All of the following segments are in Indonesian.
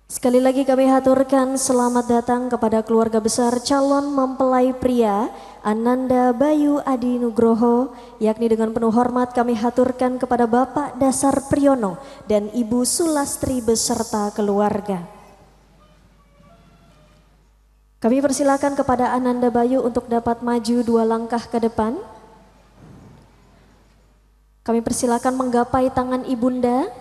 Sekali lagi kami haturkan selamat datang kepada keluarga besar calon mempelai pria Ananda Bayu Adi Nugroho, yakni dengan penuh hormat kami haturkan kepada Bapak Dasar Priyono dan Ibu Sulastri beserta keluarga. Kami persilakan kepada Ananda Bayu untuk dapat maju 2 langkah ke depan. Kami persilakan menggapai tangan ibunda.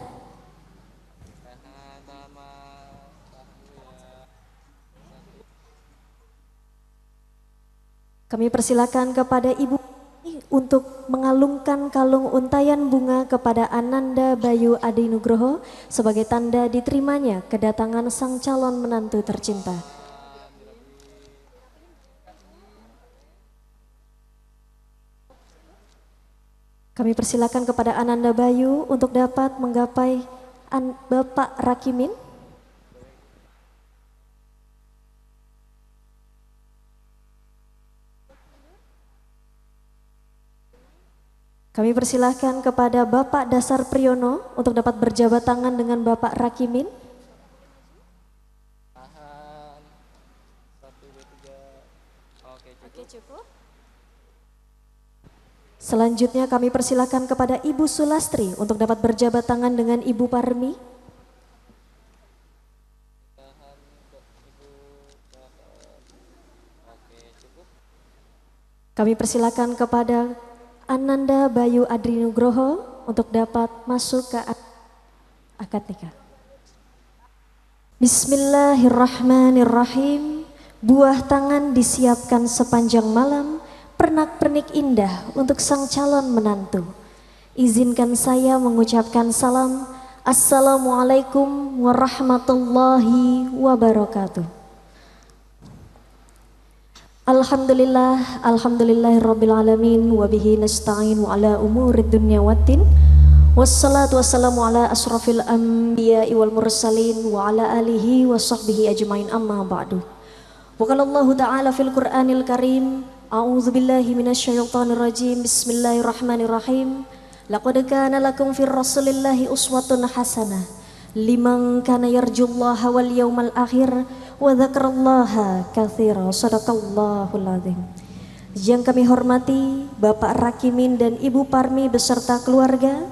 Kami persilakan kepada Ibu untuk mengalungkan kalung untayan bunga kepada Ananda Bayu Adi Nugroho sebagai tanda diterimanya kedatangan sang calon menantu tercinta. Kami persilakan kepada Ananda Bayu untuk dapat menggapai Bapak Rakimin. Kami persilahkan kepada Bapak Dasar Priyono untuk dapat berjabat tangan dengan Bapak Rakimin. Oke, cukup. Selanjutnya kami persilahkan kepada Ibu Sulastri untuk dapat berjabat tangan dengan Ibu Parmi. Kami persilahkan kepada Ananda Bayu Adi Nugroho untuk dapat masuk ke akad nikah. Bismillahirrahmanirrahim. Buah tangan disiapkan sepanjang malam, pernak-pernik indah untuk sang calon menantu. Izinkan saya mengucapkan salam. Assalamualaikum warahmatullahi wabarakatuh. Alhamdulillah, alhamdulillahirrabbilalamin, wabihi nasta'in wa ala umurid dunya waddin. Wassalatu wassalamu ala asrafil anbiya'i wal mursalin wa ala alihi wa sahbihi ajmain, amma ba'du. Wa qala Allah ta'ala fil Qur'anil Karim, a'udzu billahi minasyaitonir rajim, bismillahirrahmanirrahim. Laqad kana lakum fir rasulillahi uswatun hasanah liman kana yarjullaha wal yawmal akhir wa dzakarallaha katsira. Shadaqallahul azim. Yang kami hormati Bapak Rakimin dan Ibu Parmi beserta keluarga.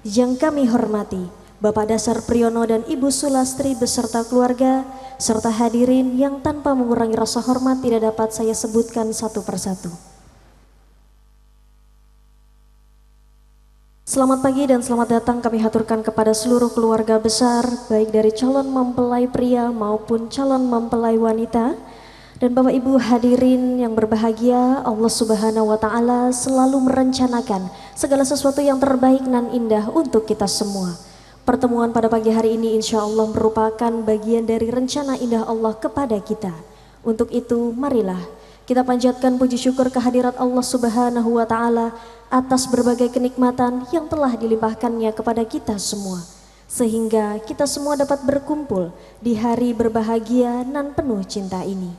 Yang kami hormati Bapak Dasar Priyono dan Ibu Sulastri beserta keluarga, serta hadirin yang tanpa mengurangi rasa hormat tidak dapat saya sebutkan satu persatu. Selamat pagi dan selamat datang kami haturkan kepada seluruh keluarga besar, baik dari calon mempelai pria maupun calon mempelai wanita. Dan Bapak Ibu hadirin yang berbahagia, Allah Subhanahu wa Ta'ala selalu merencanakan segala sesuatu yang terbaik dan indah untuk kita semua. Pertemuan pada pagi hari ini insya Allah merupakan bagian dari rencana indah Allah kepada kita. Untuk itu marilah kita panjatkan puji syukur kehadirat Allah Subhanahu wa Ta'ala atas berbagai kenikmatan yang telah dilimpahkannya kepada kita semua, sehingga kita semua dapat berkumpul di hari berbahagia nan penuh cinta ini.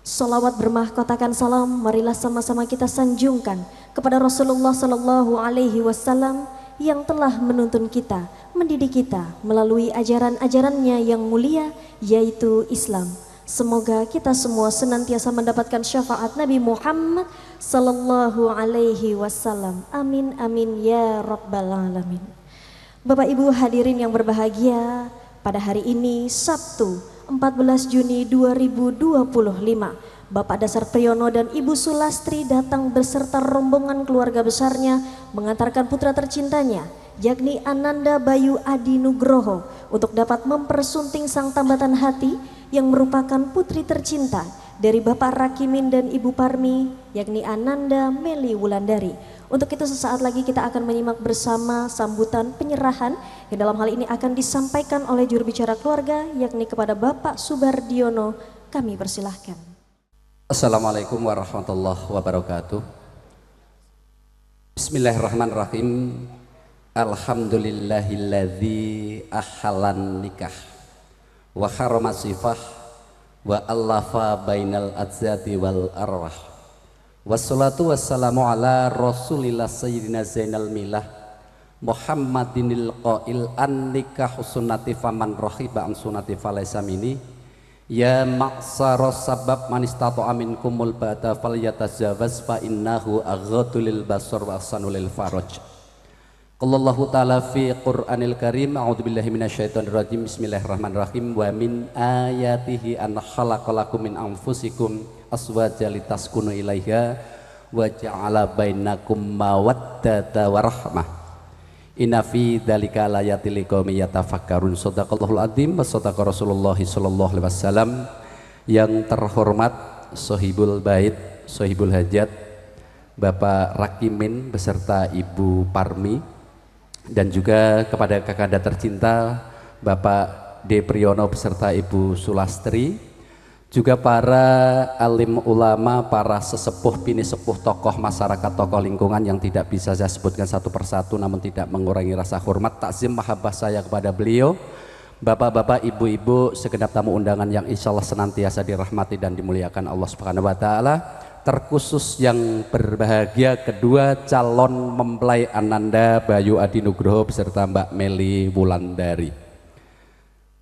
Salawat bermahkotakan salam marilah sama-sama kita sanjungkan kepada Rasulullah Sallallahu Alaihi Wasallam yang telah menuntun kita, mendidik kita melalui ajaran-ajarannya yang mulia, yaitu Islam. Semoga kita semua senantiasa mendapatkan syafaat Nabi Muhammad Sallallahu Alaihi Wasallam. Amin amin ya rabbal alamin. Bapak Ibu hadirin yang berbahagia, pada hari ini Sabtu 14 Juni 2025, Bapak Dasar Priyono dan Ibu Sulastri datang beserta rombongan keluarga besarnya mengantarkan putra tercintanya, yakni Ananda Bayu Adi Nugroho, untuk dapat mempersunting sang tambatan hati yang merupakan putri tercinta dari Bapak Rakimin dan Ibu Parmi, yakni Ananda Meli Wulandari. Untuk itu sesaat lagi kita akan menyimak bersama sambutan penyerahan yang dalam hal ini akan disampaikan oleh juru bicara keluarga, yakni kepada Bapak Subardiono. Kami persilahkan. Assalamualaikum warahmatullahi wabarakatuh. Bismillahirrahmanirrahim. Alhamdulillahilladzi ahalan nikah wa harama sifah wa allafa bainal adzati wal arwah. Wassalatu wassalamu ala Rasulillah sayyidina Zainal Milah Muhammadinil qail an nikahu sunnati faman rahiba an sunnati falaysa minni. Ya ma'saros sabab man istata'a minkumul ba'da falyatazawwaz fa innahu aghaddu lil basar wa ahsanu lil faraj. Qallallahu ta'ala fi Qur'anil Karim, a'udzubillahi minasyaitonir rajim, bismillahirrahmanirrahim. Wa min ayatihi an khalaqalakum min anfusikum azwajan litaskunu ilaiha wa ja'ala bainakum mawaddata wa rahmah. Inna fi dzalika laayatil liqaumin yatafakkarun. Shadaqallahul adzim wa shadaqa Rasulullah sallallahu alaihi wasallam. Yang terhormat Sohibul Bait, Sohibul Hajat, Bapak Rakimin beserta Ibu Parmi, dan juga kepada kakanda tercinta Bapak D. Priyono beserta Ibu Sulastri, juga para alim ulama, para sesepuh, bini sepuh, tokoh masyarakat, tokoh lingkungan yang tidak bisa saya sebutkan satu persatu namun tidak mengurangi rasa hormat, takzim, mahabbah saya kepada beliau. Bapak-bapak, ibu-ibu, segenap tamu undangan yang insya Allah senantiasa dirahmati dan dimuliakan Allah Subhanahu wa Ta'ala. Terkhusus yang berbahagia kedua calon mempelai Ananda Bayu Adi Nugroho beserta Mbak Meli Wulandari.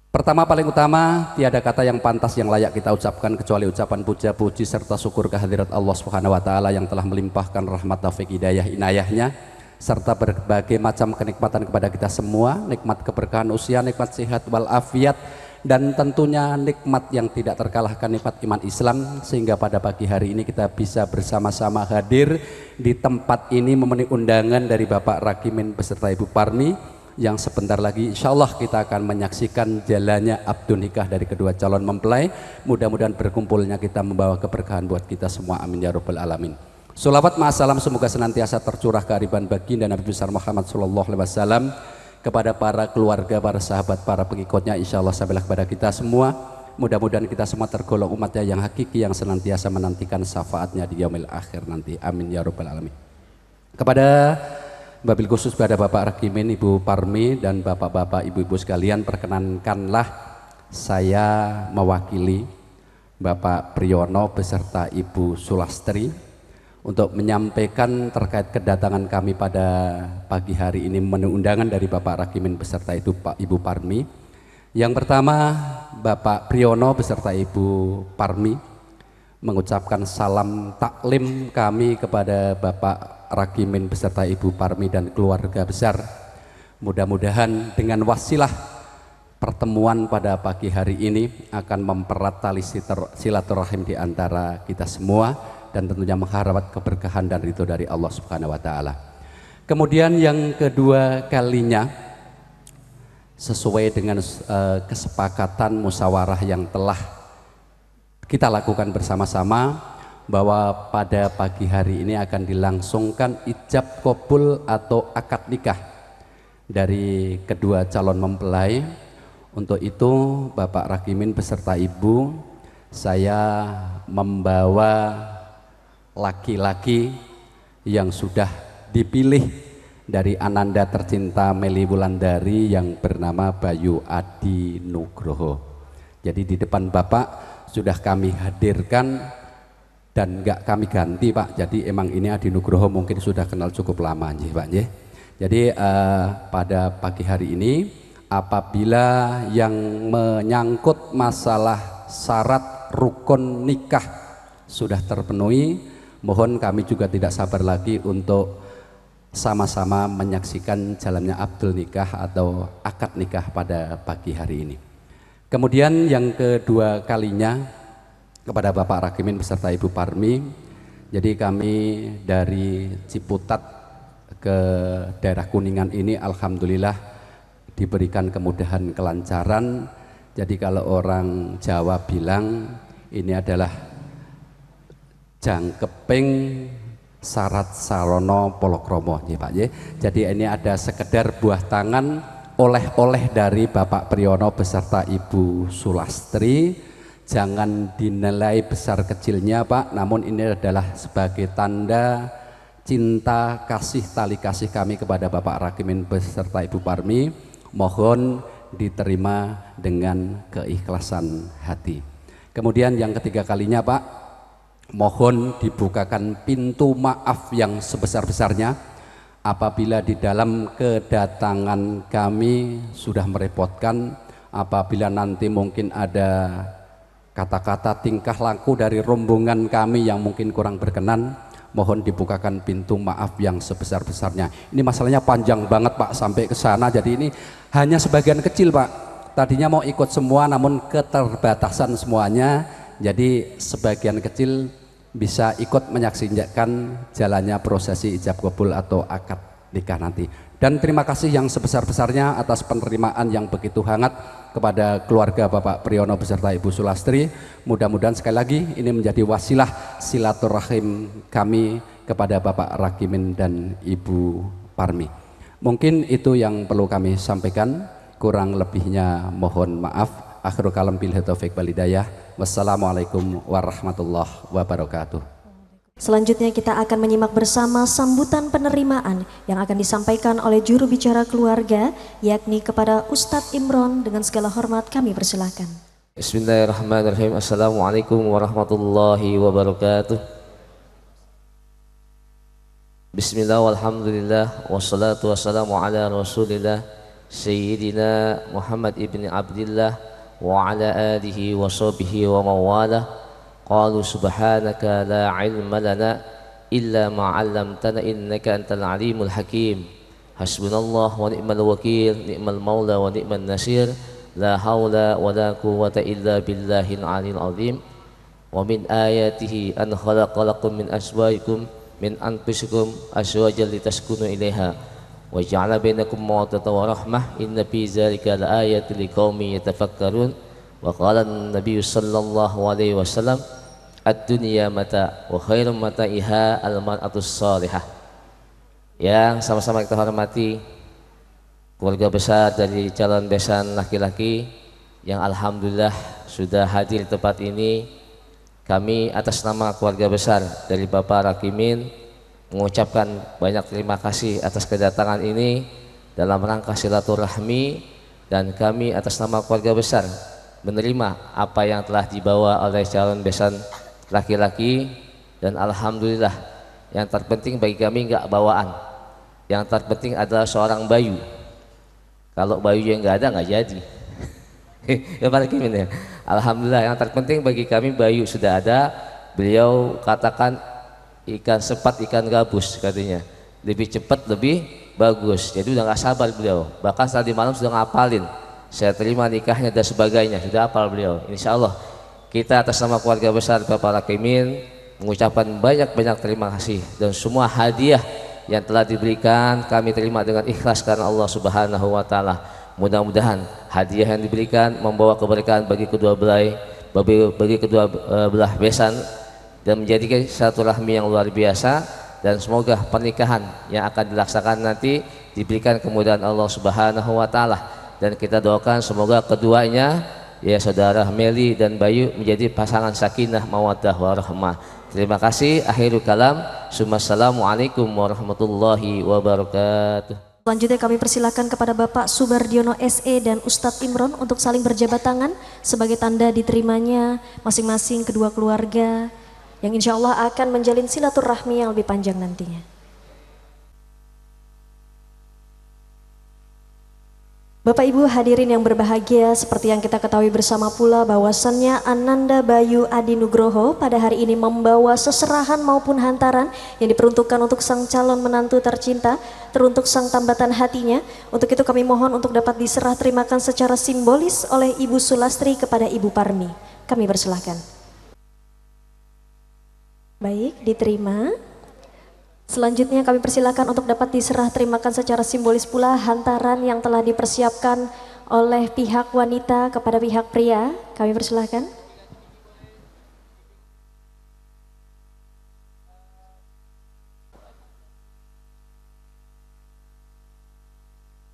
Pertama, paling utama, tiada kata yang pantas yang layak kita ucapkan kecuali ucapan puja puji serta syukur kehadirat Allah Subhanahu wa Ta'ala yang telah melimpahkan rahmat, taufik, hidayah, inayahnya serta berbagai macam kenikmatan kepada kita semua, nikmat keberkahan usia, nikmat sehat walafiat, dan tentunya nikmat yang tidak terkalahkan, nikmat iman Islam, sehingga pada pagi hari ini kita bisa bersama-sama hadir di tempat ini memenuhi undangan dari Bapak Rakimin beserta Ibu Parmi, yang sebentar lagi insya Allah kita akan menyaksikan jalannya akad nikah dari kedua calon mempelai. Mudah-mudahan berkumpulnya kita membawa keberkahan buat kita semua, amin ya rabbal alamin. Sholawat ma'asalam semoga senantiasa tercurah kearifan baginda Nabi besar Muhammad sallallahu alaihi wasallam kepada para keluarga, para sahabat, para pengikutnya, insya Allah sampailah kepada kita semua. Mudah-mudahan kita semua tergolong umatnya yang hakiki, yang senantiasa menantikan syafaatnya di yaumil akhir nanti, amin ya rabbal alamin. Kepada wabil khusus pada Bapak Rakimin, Ibu Parmi, dan bapak-bapak, ibu-ibu sekalian, perkenankanlah saya mewakili Bapak Priyono beserta Ibu Sulastri untuk menyampaikan terkait kedatangan kami pada pagi hari ini memenuhi undangan dari Bapak Rakimin beserta itu Ibu Parmi. Yang pertama, Bapak Priyono beserta Ibu Parmi mengucapkan salam taklim kami kepada Bapak Rakimin beserta Ibu Parmi dan keluarga besar. Mudah-mudahan dengan wasilah pertemuan pada pagi hari ini akan mempererat tali silaturahim di antara kita semua dan tentunya mengharap keberkahan dan ridho dari Allah Subhanahu wa Ta'ala. Kemudian yang kedua kalinya, sesuai dengan kesepakatan musyawarah yang telah kita lakukan bersama-sama, bahwa pada pagi hari ini akan dilangsungkan ijab kabul atau akad nikah dari kedua calon mempelai. Untuk itu Bapak Rakimin beserta Ibu, saya membawa laki-laki yang sudah dipilih dari Ananda tercinta Meli Wulandari yang bernama Bayu Adi Nugroho. Jadi di depan Bapak sudah kami hadirkan dan enggak kami ganti Pak, jadi emang ini Adi Nugroho mungkin sudah kenal cukup lama nih Pak. Jadi pada pagi hari ini apabila yang menyangkut masalah syarat rukun nikah sudah terpenuhi, mohon kami juga tidak sabar lagi untuk sama-sama menyaksikan jalannya akad nikah atau akad nikah pada pagi hari ini. Kemudian yang kedua kalinya kepada Bapak Rakimin beserta Ibu Parmi. Jadi kami dari Ciputat ke daerah Kuningan ini alhamdulillah diberikan kemudahan kelancaran. Jadi kalau orang Jawa bilang ini adalah jangkeping syarat sarono polokromo ya Pak ya. Jadi ini ada sekedar buah tangan oleh-oleh dari Bapak Priyono beserta Ibu Sulastri. Jangan dinilai besar kecilnya Pak, namun ini adalah sebagai tanda cinta kasih, tali kasih kami kepada Bapak Rakimin beserta Ibu Parmi. Mohon diterima dengan keikhlasan hati. Kemudian yang ketiga kalinya Pak, mohon dibukakan pintu maaf yang sebesar-besarnya apabila di dalam kedatangan kami sudah merepotkan, apabila nanti mungkin ada kata-kata tingkah laku dari rombongan kami yang mungkin kurang berkenan, mohon dibukakan pintu maaf yang sebesar-besarnya. Ini masalahnya panjang banget Pak sampai ke sana, jadi ini hanya sebagian kecil Pak. Tadinya mau ikut semua namun keterbatasan semuanya, jadi sebagian kecil bisa ikut menyaksikan jalannya prosesi ijab kabul atau akad nikah nanti. Dan terima kasih yang sebesar-besarnya atas penerimaan yang begitu hangat kepada keluarga Bapak Priyono beserta Ibu Sulastri. Mudah-mudahan sekali lagi ini menjadi wasilah silaturahim kami kepada Bapak Rakimin dan Ibu Parmi. Mungkin itu yang perlu kami sampaikan, kurang lebihnya mohon maaf. Akhirul kalam bil taufiq wal hidayah. Wassalamualaikum warahmatullahi wabarakatuh. Selanjutnya kita akan menyimak bersama sambutan penerimaan yang akan disampaikan oleh juru bicara keluarga, yakni kepada Ustadz Imron. Dengan segala hormat kami persilakan. Bismillahirrahmanirrahim. Assalamualaikum warahmatullahi wabarakatuh. Bismillah walhamdulillah wassalatu wassalamu ala rasulillah Sayyidina Muhammad ibn Abdillah wa ala alihi wa sahbihi wa mawalah. Qalu subhanaka la ilma lana illa ma 'allamtana innaka antal alimul hakim. Hasbunallah wa ni'mal wakil, ni'mal maula wa ni'man nasir. La haula wa la quwwata illa billahil aliyil azim. Wa min ayatihi an khalaqalakum min azwajikum min anfusikum azwajan litaskunu ilaiha wa ja'ala bainakum mawaddatan wa rahmah inna fi dzalika laayatin liqaumin yatafakkarun. Wa qala an-nabiy sallallahu alaihi wasallam ad-dunya mata wa khairum mata'iha al-mar'atus salihah. Yang sama-sama kita hormati keluarga besar dari calon besan laki-laki yang alhamdulillah sudah hadir di tempat ini, kami atas nama keluarga besar dari Bapak Rakimin mengucapkan banyak terima kasih atas kedatangan ini dalam rangka silaturahmi, dan kami atas nama keluarga besar menerima apa yang telah dibawa oleh calon besan laki-laki, dan alhamdulillah yang terpenting bagi kami enggak bawaan, yang terpenting adalah seorang bayu. Kalau bayu yang enggak ada enggak jadi. Ya Pak Rakimin ya. Alhamdulillah yang terpenting bagi kami bayu sudah ada. Beliau katakan ikan sepat ikan gabus katanya, lebih cepat lebih bagus. Jadi udah nggak sabar beliau, bahkan tadi malam sudah ngapalin saya terima nikahnya dan sebagainya, sudah hafal beliau. Insya Allah kita atas nama keluarga besar Bapak Rakimin mengucapkan banyak-banyak terima kasih, dan semua hadiah yang telah diberikan kami terima dengan ikhlas karena Allah Subhanahu wa Ta'ala. Mudah-mudahan hadiah yang diberikan membawa keberkahan bagi kedua belah besan dan menjadikan silaturahmi yang luar biasa, dan semoga pernikahan yang akan dilaksanakan nanti diberikan kemudahan Allah Subhanahu wa Ta'ala, dan kita doakan semoga keduanya, ya saudara Meli dan Bayu, menjadi pasangan sakinah mawaddah warahmah. Terima kasih. Akhirul kalam. Assalamualaikum warahmatullahi wabarakatuh. Selanjutnya kami persilakan kepada Bapak Subardiono SE dan Ustadz Imron untuk saling berjabat tangan sebagai tanda diterimanya masing-masing kedua keluarga yang insya Allah akan menjalin silaturahmi yang lebih panjang nantinya. Bapak Ibu hadirin yang berbahagia, seperti yang kita ketahui bersama pula bahwasannya Ananda Bayu Adi Nugroho pada hari ini membawa seserahan maupun hantaran yang diperuntukkan untuk sang calon menantu tercinta, teruntuk sang tambatan hatinya. Untuk itu kami mohon untuk dapat diserah terimakan secara simbolis oleh Ibu Sulastri kepada Ibu Parmi. Kami persilahkan. Baik, diterima. Selanjutnya kami persilakan untuk dapat diserah terimakan secara simbolis pula hantaran yang telah dipersiapkan oleh pihak wanita kepada pihak pria. Kami persilahkan.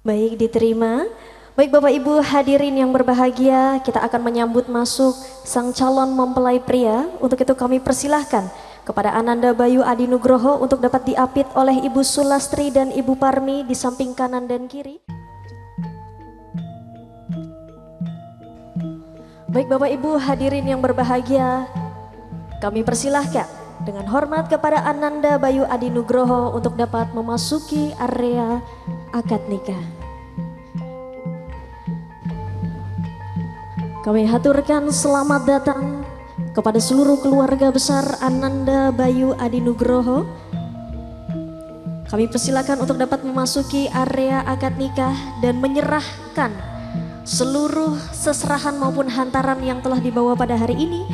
Baik, diterima. Baik Bapak Ibu hadirin yang berbahagia, kita akan menyambut masuk sang calon mempelai pria. Untuk itu kami persilahkan kepada Ananda Bayu Adi Nugroho untuk dapat diapit oleh Ibu Sulastri dan Ibu Parmi di samping kanan dan kiri. Baik Bapak Ibu hadirin yang berbahagia, kami persilahkan dengan hormat kepada Ananda Bayu Adi Nugroho untuk dapat memasuki area akad nikah. Kami haturkan selamat datang kepada seluruh keluarga besar Ananda Bayu Adi Nugroho. Kami persilakan untuk dapat memasuki area akad nikah dan menyerahkan seluruh seserahan maupun hantaran yang telah dibawa pada hari ini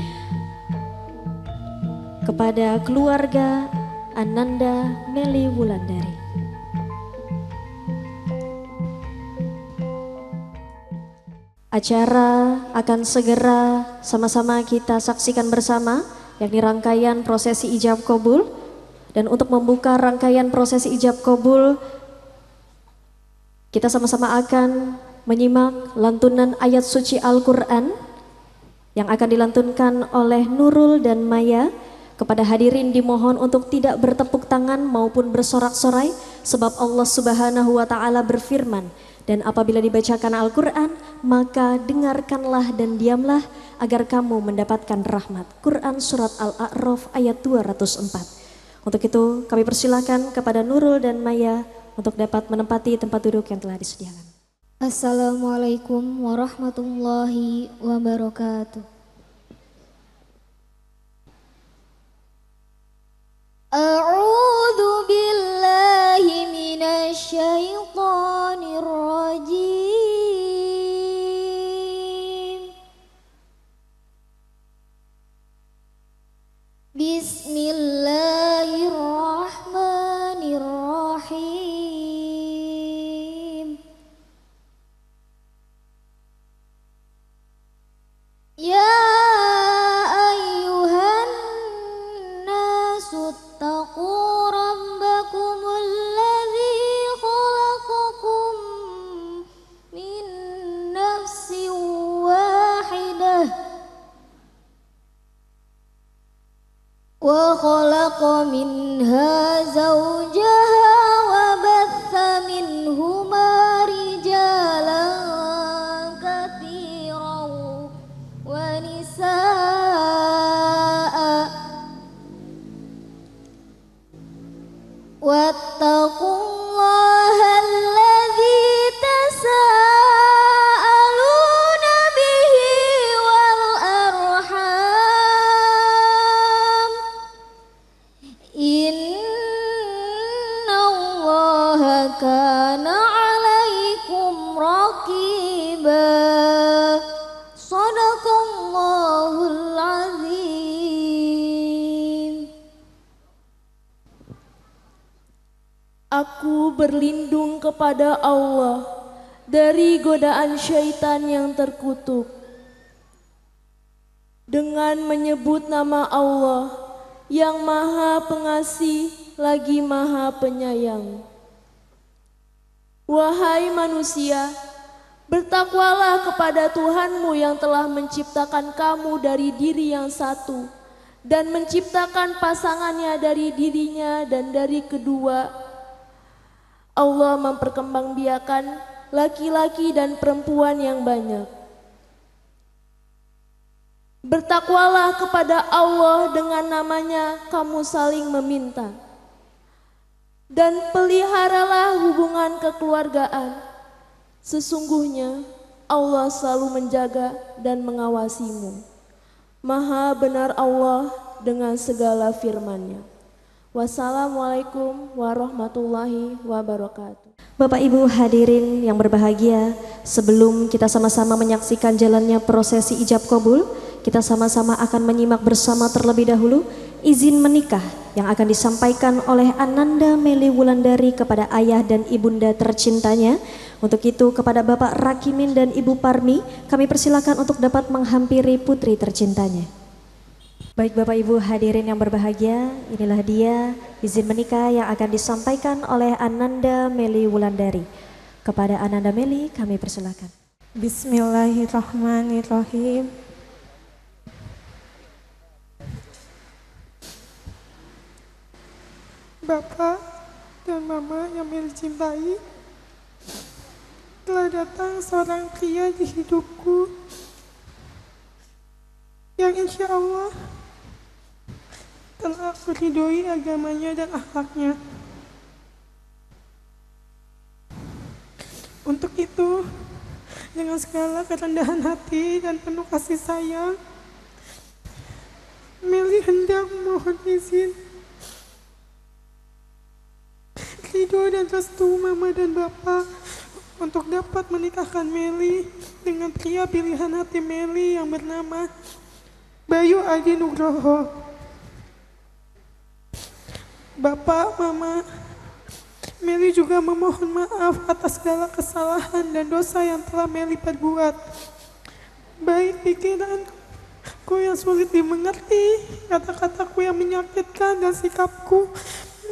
kepada keluarga Ananda Meli Wulandari. Acara akan segera sama-sama kita saksikan bersama, yakni rangkaian prosesi ijab kabul. Dan untuk membuka rangkaian prosesi ijab kabul, kita sama-sama akan menyimak lantunan ayat suci Al-Quran yang akan dilantunkan oleh Nurul dan Maya. Kepada hadirin dimohon untuk tidak bertepuk tangan maupun bersorak-sorai, sebab Allah Subhanahu wa Ta'ala berfirman, dan apabila dibacakan Al-Quran maka dengarkanlah dan diamlah agar kamu mendapatkan rahmat. Quran Surat Al-A'raf ayat 204. Untuk itu kami persilakan kepada Nurul dan Maya untuk dapat menempati tempat duduk yang telah disediakan. Assalamualaikum warahmatullahi wabarakatuh. A'udzu billahi minasy syaithanir rajim. Bismillahirrahmanirrahim. Ya ayyuhan nasu taqu rabbakumul ladzi khalaqakum min nafsin wahidah wa khalaqa minha zawjaha wa batha minhuma rijalan katsiran wa nisaa wattaqullaha alladzi tasaaluna bihi wal arham innallaha kana 'alaikum raqiba. Shadaqallahul azim. Aku berlindung kepada Allah dari godaan syaitan yang terkutuk dengan menyebut nama Allah yang Maha Pengasih lagi Maha Penyayang. Wahai manusia, bertakwalah kepada Tuhanmu yang telah menciptakan kamu dari diri yang satu dan menciptakan pasangannya dari dirinya, dan dari kedua Allah memperkembangbiakan laki-laki dan perempuan yang banyak. Bertakwalah kepada Allah dengan namanya kamu saling meminta, dan peliharalah hubungan kekeluargaan. Sesungguhnya Allah selalu menjaga dan mengawasimu. Maha benar Allah dengan segala firman-Nya. Wassalamualaikum warahmatullahi wabarakatuh. Bapak Ibu hadirin yang berbahagia, sebelum kita sama-sama menyaksikan jalannya prosesi ijab kabul, kita sama-sama akan menyimak bersama terlebih dahulu izin menikah yang akan disampaikan oleh Ananda Meli Wulandari kepada ayah dan ibunda tercintanya. Untuk itu kepada Bapak Rakimin dan Ibu Parmi, kami persilakan untuk dapat menghampiri putri tercintanya. Baik Bapak Ibu hadirin yang berbahagia, inilah dia izin menikah yang akan disampaikan oleh Ananda Meli Wulandari. Kepada Ananda Meli kami persilakan. Bismillahirrahmanirrahim. Bapak dan Mama yang Meli cintai, telah datang seorang pria di hidupku yang insya Allah telah aku ridhoi agamanya dan akhlaknya. Untuk itu, dengan segala kerendahan hati dan penuh kasih sayang, Meli hendak mohon izin, ridho dan restu Mama dan Bapak untuk dapat menikahkan Meli dengan pria pilihan hati Meli yang bernama Bayu Adi Nugroho. Bapak, Mama, Meli juga memohon maaf atas segala kesalahan dan dosa yang telah Meli perbuat. Baik pikiranku yang sulit dimengerti, kata-kataku yang menyakitkan, dan sikapku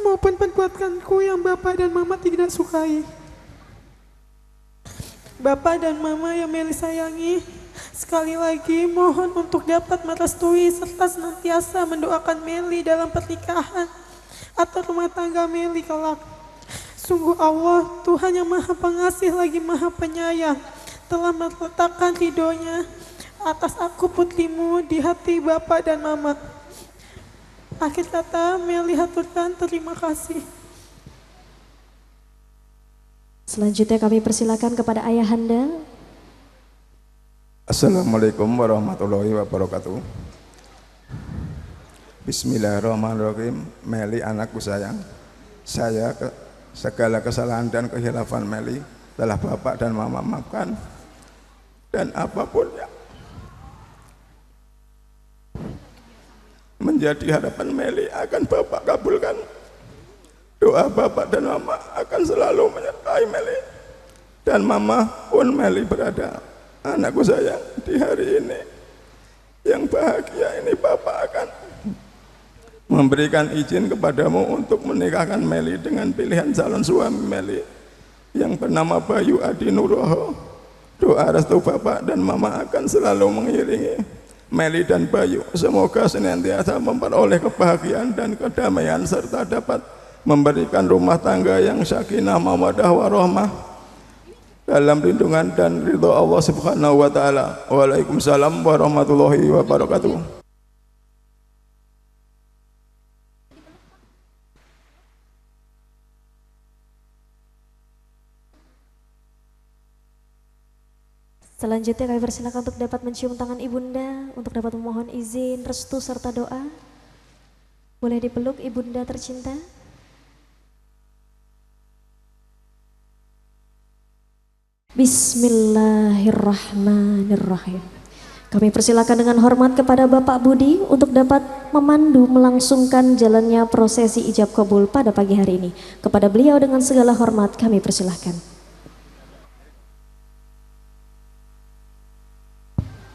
maupun perbuatanku yang Bapak dan Mama tidak sukai. Bapak dan Mama yang Meli sayangi, sekali lagi mohon untuk dapat merestui serta senantiasa mendoakan Meli dalam pernikahan atau rumah tangga Meli kelak. Sungguh Allah, Tuhan yang Maha Pengasih lagi Maha Penyayang, telah meletakkan ridhonya atas aku putrimu di hati Bapak dan Mama. Akhir kata, Meli haturkan terima kasih. Selanjutnya kami persilakan kepada Ayahanda. Assalamualaikum warahmatullahi wabarakatuh. Bismillahirrahmanirrahim. Meli anakku sayang, saya segala kesalahan dan kehilafan Meli telah Bapak dan Mama maafkan, dan apapun yang menjadi harapan Meli akan Bapak kabulkan. Doa Bapak dan Mama akan selalu menyertai Meli dan Mama pun Meli berada. Anakku sayang, di hari ini yang bahagia ini Bapak akan memberikan izin kepadamu untuk menikahkan Meli dengan pilihan calon suami Meli yang bernama Bayu Adi Nugroho. Doa restu Bapak dan Mama akan selalu mengiringi Meli dan Bayu. Semoga senantiasa memperoleh kebahagiaan dan kedamaian serta dapat memberikan rumah tangga yang sakinah mawaddah warahmah dalam lindungan dan ridho Allah Subhanahu wa taala. Waalaikumsalam warahmatullahi wabarakatuh. Selanjutnya kami persilakan untuk dapat mencium tangan Ibunda untuk dapat memohon izin, restu serta doa. Boleh dipeluk Ibunda tercinta. Bismillahirrahmanirrahim. Kami persilakan dengan hormat kepada Bapak Budi untuk dapat memandu melangsungkan jalannya prosesi ijab kabul pada pagi hari ini. Kepada beliau dengan segala hormat kami persilahkan.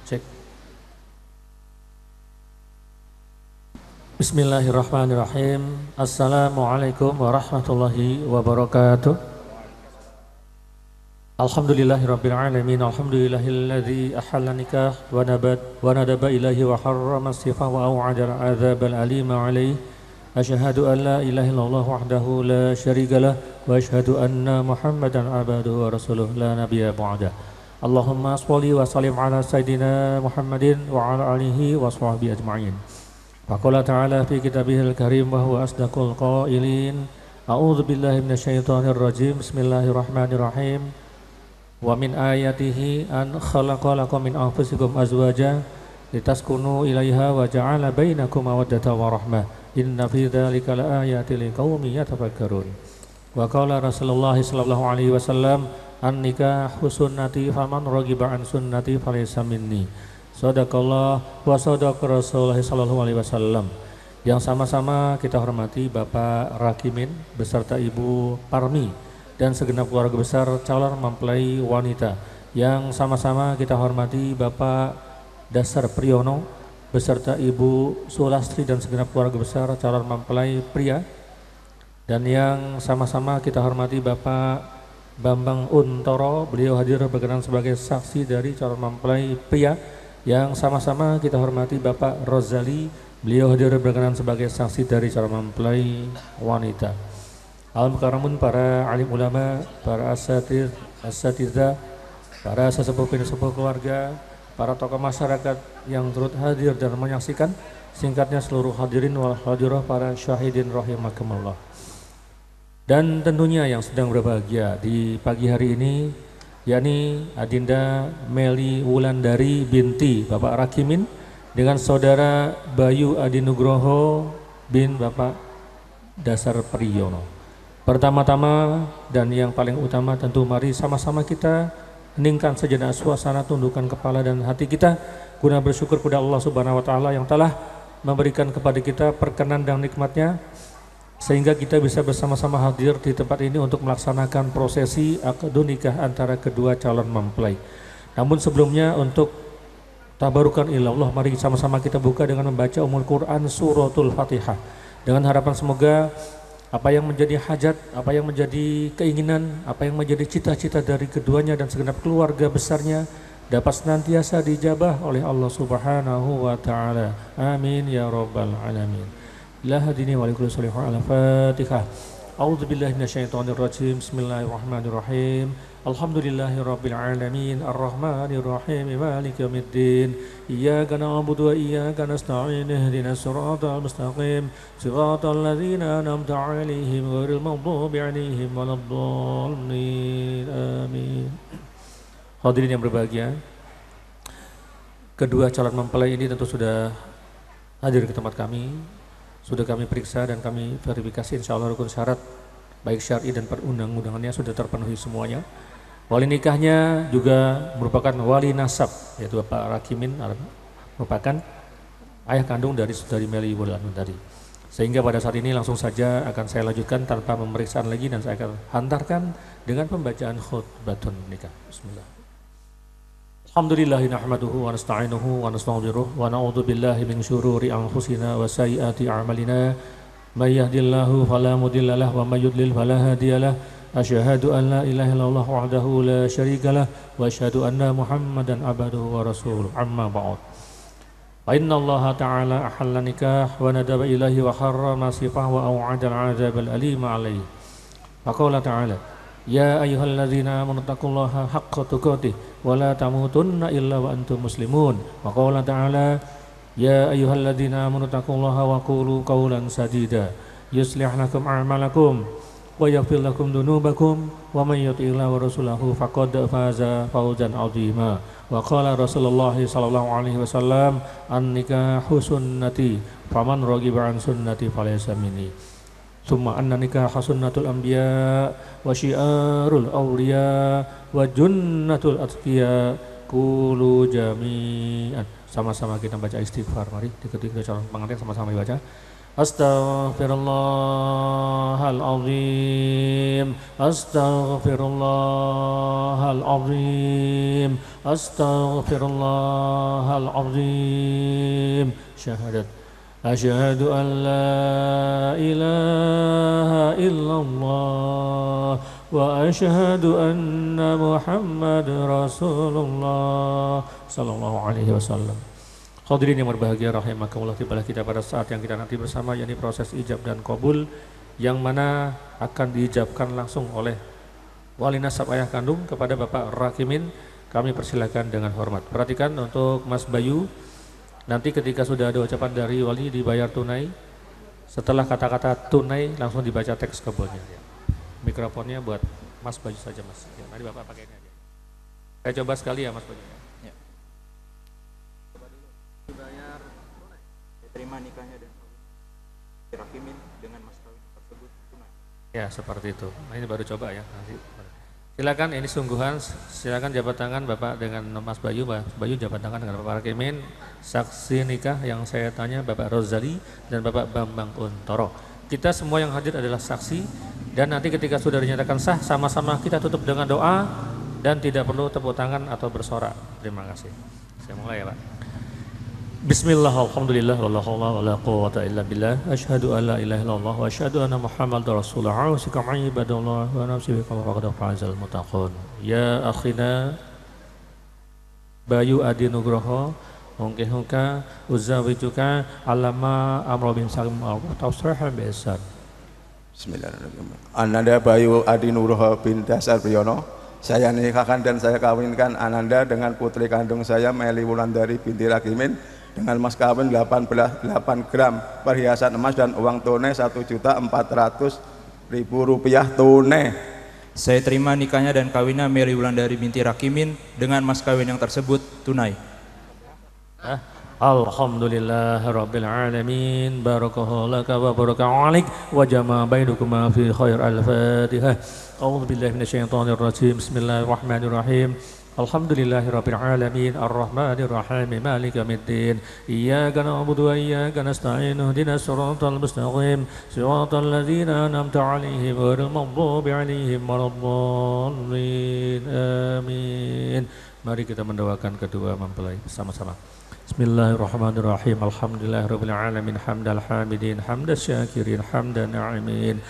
Cek. Bismillahirrahmanirrahim. Assalamualaikum warahmatullahi wabarakatuh. Alhamdulillahirabbil alamin. Alhamdulillahilladzi ahalla nikah wa nadaba ilahi wa harrama sifah wa au'ada adzabal alima alaihi. Asyhadu an la ilaha illallah wahdahu la syarikalah wa asyhadu anna Muhammadan abduhu wa rasuluh la nabiyya ba'da. Allahumma sholli wa sallim ala sayyidina Muhammadin wa ala alihi wa sahbihi ajma'in. Wa qala ta'ala fi kitabihil karim wa huwa asdaqul qailin. A'udzu billahi minasyaitonir rajim. Bismillahirrahmanirrahim. Wa min ayatihi an khalaqalakum min anfusikum azwaja litaskunu ilaiha wa ja'ala bainakum mawaddatan wa rahmah. Inna fi dzalika laayatin liqaumin yatafakkarun. Wa qala Rasulullah sallallahu alaihi wasallam an-nikahu sunnati faman raghiba an sunnati falaysa minni. Shadaqallah wa shadaqa Rasulullah sallallahu alaihi wasallam. Yang sama-sama kita hormati Bapak Rakimin beserta Ibu Parmi dan segenap keluarga besar calon mempelai wanita. Yang sama-sama kita hormati Bapak Dasar Priyono beserta Ibu Sulastri dan segenap keluarga besar calon mempelai pria. Dan yang sama-sama kita hormati Bapak Bambang Untoro, beliau hadir berkenan sebagai saksi dari calon mempelai pria. Yang sama-sama kita hormati Bapak Rozali, beliau hadir berkenan sebagai saksi dari calon mempelai wanita. Al-Mukaramun, para alim ulama, para asatidzah, para sesepuh keluarga, para tokoh masyarakat yang turut hadir dan menyaksikan, singkatnya seluruh hadirin wal hadirah para syahidin rahimakumullah. Dan tentunya yang sedang berbahagia di pagi hari ini, yakni Adinda Meli Wulandari binti Bapak Rakimin dengan saudara Bayu Adinugroho bin Bapak Dasar Priyono. Pertama-tama dan yang paling utama tentu mari sama-sama kita heningkan sejenak suasana, tundukkan kepala dan hati kita guna bersyukur kepada Allah Subhanahu wa taala yang telah memberikan kepada kita perkenan dan nikmatnya sehingga kita bisa bersama-sama hadir di tempat ini untuk melaksanakan prosesi akad nikah antara kedua calon mempelai. Namun sebelumnya untuk tabarukan ilallah, mari sama-sama kita buka dengan membaca Ummul Quran suratul Fatihah dengan harapan semoga apa yang menjadi hajat, apa yang menjadi keinginan, apa yang menjadi cita-cita dari keduanya dan segenap keluarga besarnya dapat senantiasa dijabah oleh Allah Subhanahu wa taala. Amin ya rabbal alamin. La hadini wa likulli sholih ala Fatihah. A'udzubillahi minasyaitonirrajim. Bismillahirrahmanirrahim. Alhamdulillahirabbil alamin arrahmanir rahim maliki yaumiddin iyyaka na'budu wa iyyaka nasta'in ihdinas siratal mustaqim siratal ladzina an'amta 'alaihim ghairil maghdubi 'alaihim waladdallin amin. Hadirin yang berbahagia, kedua calon mempelai ini tentu sudah hadir ke tempat kami, sudah kami periksa dan kami verifikasi insyaallah rukun syarat baik syar'i dan perundang-undangannya sudah terpenuhi semuanya. Wali nikahnya juga merupakan wali nasab, yaitu Bapak Rakimin merupakan ayah kandung dari saudari Meli Wulandari. Sehingga pada saat ini langsung saja akan saya lanjutkan tanpa pemeriksaan lagi dan saya akan hantarkan dengan pembacaan khutbatun nikah. Bismillah. Alhamdulillahi nahmaduhu wa nasta'inuhu wa nastaghfiruh wa na'udzu billahi min syururi anfusina wa sayyiati a'malina. May yahdihillahu fala mudilla lahu wa may yudlil fala hadiya lahu. Asyhadu an la ilaha illallah wahdahu la syarika lah wa asyhadu anna Muhammadan abduhu wa rasuluh. Amma ba'd. Fa inna Allah ta'ala ahalla nikah wa nadaba ilahi wa harrama sifah wa au'ada al-'adzab al-alim 'alaihi. Wa qala ta'ala ya ayyuhalladzina amanu taqullaha haqqa tuqatih wa la tamutunna illa wa antum muslimun. Wa qala ta'ala ya ayyuhalladzina amanu taqullaha wa qulu qawlan sadida yuslih lakum a'malakum wa yaghfir lakum dunubakum wa may yuti'illah wa rasulahu faqad faza fawzan 'azima. Wa qala Rasulullah sallallahu alaihi wasallam an-nikahu sunnati faman raghiba an sunnati falaysa minni. Tsumma anna nikaha sunnatul anbiya wa syiarul awliya wa junnatul atqiya qulu jami'an. Sama-sama kita baca istighfar, mari diketik calon pengantin sama-sama dibaca. Astaghfirullahalazim, astaghfirullahalazim, astaghfirullahalazim. Syahadat asyhadu an la ilaha illallah wa asyhadu anna Muhammad Rasulullah sallallahu alaihi wasallam. Hadirin yang berbahagia rahimakumullah, tibalah kita pada saat yang kita nanti bersama, yakni proses ijab dan qabul yang mana akan diijabkan langsung oleh wali nasab ayah kandung kepada Bapak Rakimin. Kami persilakan dengan hormat. Perhatikan untuk Mas Bayu, nanti ketika sudah ada ucapan dari wali dibayar tunai, setelah kata-kata tunai langsung dibaca teks kabulnya. Mikrofonnya buat Mas Bayu saja Mas. Ya, nanti Bapak pakai ini aja. Saya coba sekali ya Mas Bayu. Terima nikahnya dan Rakimin dengan mas kawin tersebut tunai. Ya seperti itu. Nah, ini baru coba ya. Nanti. Silakan, ini sungguhan. Silakan jabat tangan Bapak dengan Mas Bayu. Mas Bayu jabat tangan dengan Bapak Rakimin. Saksi nikah yang saya tanya Bapak Rozali dan Bapak Bambang Untoro. Kita semua yang hadir adalah saksi dan nanti ketika sudah dinyatakan sah sama-sama kita tutup dengan doa dan tidak perlu tepuk tangan atau bersorak. Terima kasih. Saya mulai ya Pak. Bismillah, alhamdulillah, wala haula wala quwwata illa billah. Asyhadu an la ilaha illallah wa asyhadu anna Muhammadar Rasulullah. Ausikum ibadallah wa nafsi biqala faqad fazal muttaqun. Ya akhina Bayu Adi Nugroho, mungkinuka uzawijuka alama amro bin salim al-tawsirah bi'san. Bismillahirrahmanirrahim. Ananda Bayu Adi Nugroho bin Dasar Priyono, Saya nikahkan dan saya kawinkan Ananda dengan putri kandung saya Meli Wulandari binti Rakimin dengan mas kawin 8 gram perhiasan emas dan uang tunai Rp1.400.000 tunai. Saya terima nikahnya dan kawinnya Meli Wulandari binti Rakimin dengan mas kawin yang tersebut tunai. Alhamdulillah Rabbil Alamin. Barakallahu laka wa baraka alaik wa jama bainukuma fi khair. Al-Fatihah. A'udzu billahi minasyaitonir rajim. Bismillahirrahmanirrahim. Alhamdulillahi Rabbil Alamin. Ar-Rahmanir Rahim. Maliki yaumiddin. Iyyaka na'budu wa iyyaka nasta'in. Ihdinas siratal mustaqim. Siratal ladzina an'amta 'alaihim ghairil maghdubi 'alaihim waladdallin. Amin. Mari kita mendoakan kedua mempelai bersama-sama. Bismillahirrahmanirrahim. Alhamdulillahirabbil alamin. Hamdal hamidin, hamdas syakirin, hamdan na'imin.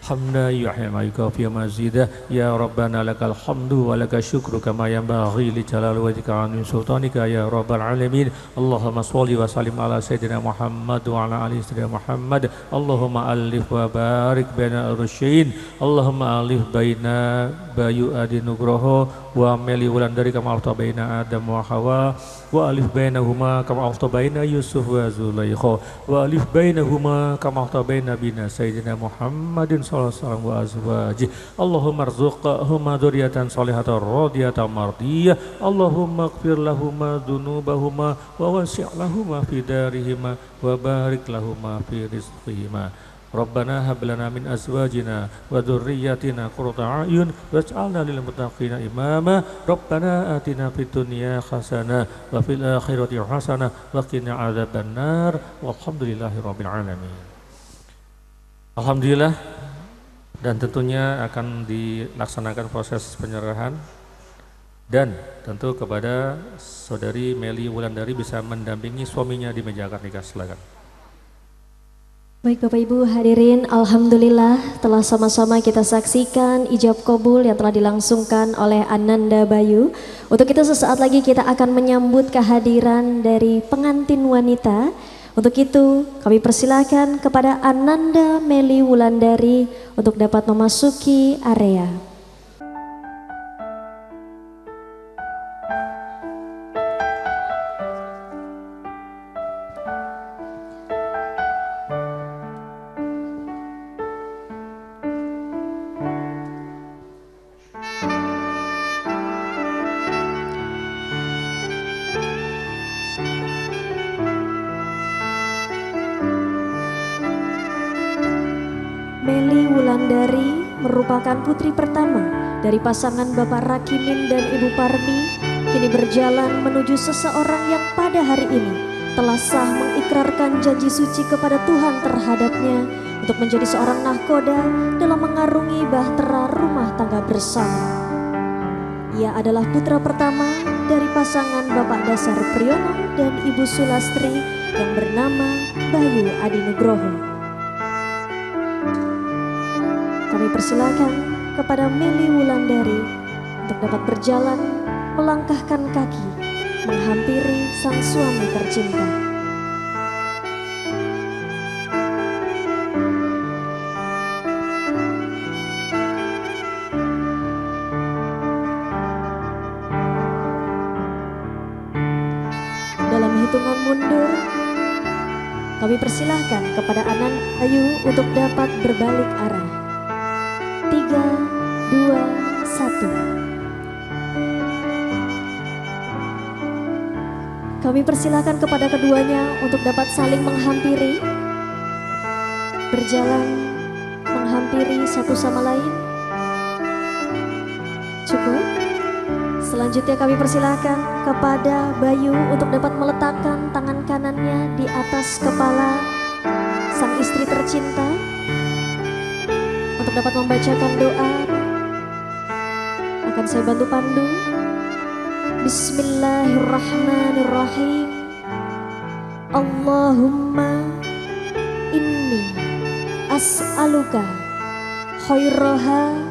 Hamda yuhyi wa yukafi mazidah. Ya Rabbana lakal hamdu wa lakal syukru kama yanbaghi li jalali wajhika wa sultanika ya rabbal alamin. Allahumma shalli wa sallim ala sayyidina Muhammad wa ala ali sayyidina Muhammad. Allahumma alif wa barik baina ar-rusyain. Allahumma alif baina Bayu Adi Nugroho wa Meli Wulandari kama alif baina Adam wa Hawa wa alif bainahuma kama alif baina Yusuf wa Zulaikha wa alif bainahuma kama alif baina bina sayyidina Muhammadin sallallahu wa azwajih. Allahumma arzuqhuma dzurriatan shalihatan radiyatan mardiyah. Allahumma ighfir lahuma dzunubahuma wa wasi' lahuma fi darihima wa barik lahuma fi rizqihima. Rabbana hab lana min azwajina wa dzurriyyatina qurrata a'yun waj'alna lil muttaqina imama. Rabbana atina fid dunya hasanah wa fil akhirati hasanah wa qina adzabannar. Walhamdulillahirabbil alamin. Alhamdulillah, dan tentunya akan dilaksanakan proses penyerahan dan tentu kepada saudari Meli Wulandari bisa mendampingi suaminya di meja akad nikah. Silakan. Baik Bapak Ibu hadirin, alhamdulillah telah sama-sama kita saksikan ijab qabul yang telah dilangsungkan oleh Ananda Bayu. Untuk itu sesaat lagi kita akan menyambut kehadiran dari pengantin wanita. Untuk itu kami persilahkan kepada Ananda Meli Wulandari untuk dapat memasuki area. Meli Wulandari merupakan putri pertama dari pasangan Bapak Rakimin dan Ibu Parmi, kini berjalan menuju seseorang yang pada hari ini telah sah mengikrarkan janji suci kepada Tuhan terhadapnya untuk menjadi seorang nahkoda dalam mengarungi bahtera rumah tangga bersama. Ia adalah putra pertama dari pasangan Bapak Dasar Priyono dan Ibu Sulastri yang bernama Bayu Adi Nugroho. Kami persilakan kepada Meli Wulandari untuk dapat berjalan melangkahkan kaki menghampiri sang suami tercinta. Dalam hitungan mundur, kami persilahkan kepada Ananda Bayu untuk dapat berbalik arah. 3, 2, 1. Kami persilakan kepada keduanya untuk dapat saling menghampiri, berjalan menghampiri satu sama lain. Cukup. Selanjutnya kami persilakan kepada Bayu untuk dapat meletakkan tangan kanannya di atas kepala sang istri tercinta, untuk dapat membacakan doa. Akan saya bantu pandu. Bismillahirrahmanirrahim. Allahumma inni as'aluka khairaha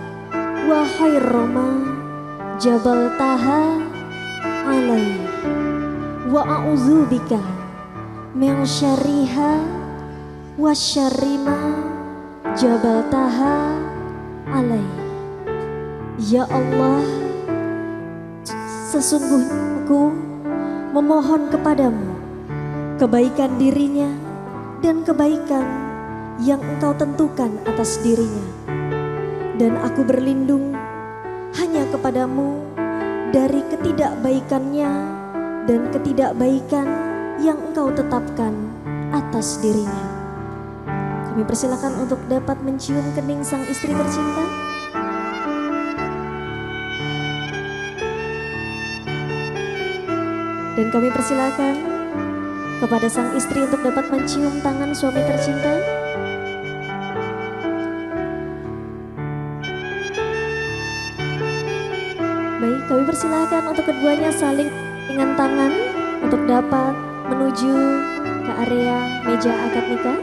wa khairama jabaltaha alai wa a'udzubika min syarriha wa syarrima jabaltaha alai. Ya Allah, sesungguhnya aku memohon kepadamu kebaikan dirinya dan kebaikan yang engkau tentukan atas dirinya. Dan aku berlindung hanya kepadamu dari ketidakbaikannya dan ketidakbaikan yang engkau tetapkan atas dirinya. Kami persilakan untuk dapat mencium kening sang istri tercinta. Dan kami persilakan kepada sang istri untuk dapat mencium tangan suami tercinta. Baik, kami persilakan untuk keduanya saling dengan tangan untuk dapat menuju ke area meja akad nikah.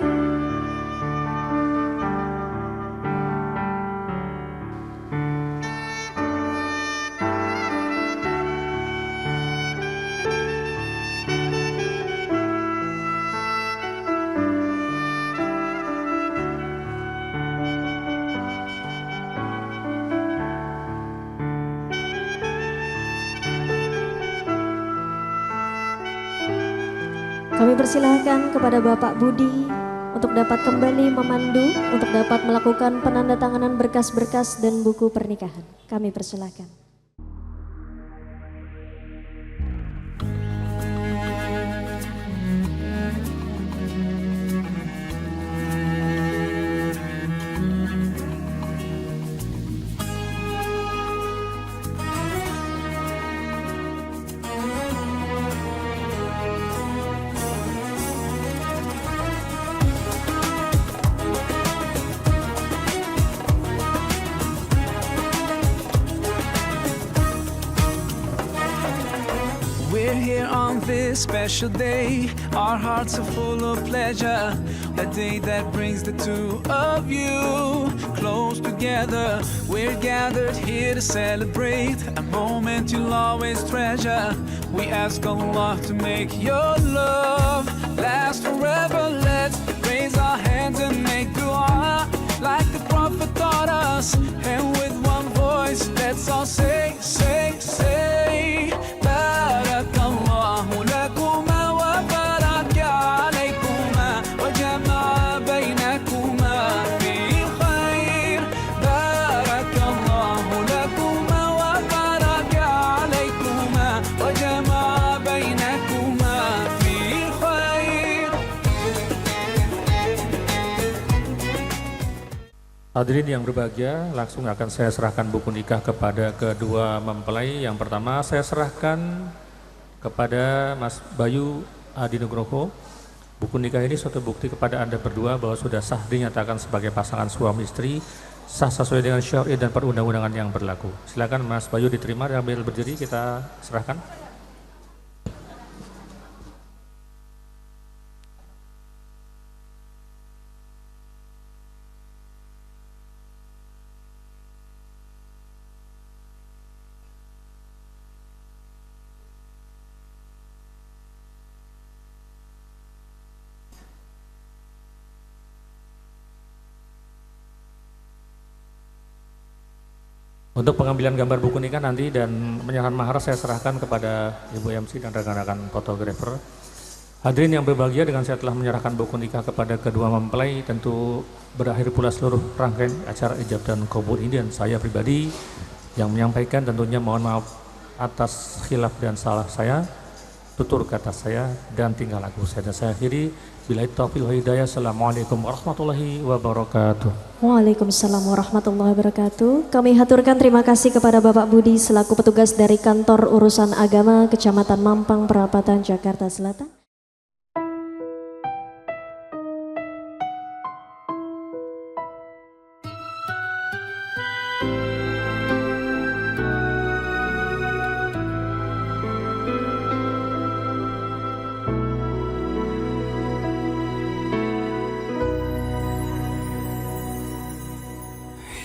Kami persilahkan kepada Bapak Budi untuk dapat kembali memandu, untuk dapat melakukan penandatanganan berkas-berkas dan buku pernikahan. Kami persilahkan. We're here on this special day. Our hearts are full of pleasure. A day that brings the two of you close together. We're gathered here to celebrate a moment you'll always treasure. We ask Allah to make your love last forever. Let's raise our hands and make dua like the Prophet taught us. And with one voice, let's all say, say, say. Barakallahu lakuma wa baraka alaykuma wa jama'a bainakuma fi khair. Barakallahu lakuma wa baraka alaykuma wa jama'a bainakuma fi khair. Hadirin yang berbahagia, langsung akan saya serahkan buku nikah kepada kedua mempelai. Yang pertama saya serahkan kepada Mas Bayu Adi Nugroho. Buku nikah ini suatu bukti kepada Anda berdua bahwa sudah sah dinyatakan sebagai pasangan suami istri, sah sesuai dengan syar'i dan perundang-undangan yang berlaku. Silakan Mas Bayu diterima dan sambil berdiri kita serahkan. Untuk pengambilan gambar buku nikah nanti dan penyerahan mahar saya serahkan kepada Ibu MC dan rekan-rekan fotografer. Hadirin yang berbahagia, dengan saya telah menyerahkan buku nikah kepada kedua mempelai, tentu berakhir pula seluruh rangkaian acara ijab dan qabul ini, dan saya pribadi yang menyampaikan tentunya mohon maaf atas khilaf dan salah saya, tutur kata saya dan tingkah laku saya. Dan saya akhiri, billahi taufiq wal hidayah. Assalamualaikum warahmatullahi wabarakatuh. Waalaikumsalam warahmatullahi wabarakatuh. Kami haturkan terima kasih kepada Bapak Budi selaku petugas dari Kantor Urusan Agama Kecamatan Mampang, Perapatan, Jakarta Selatan.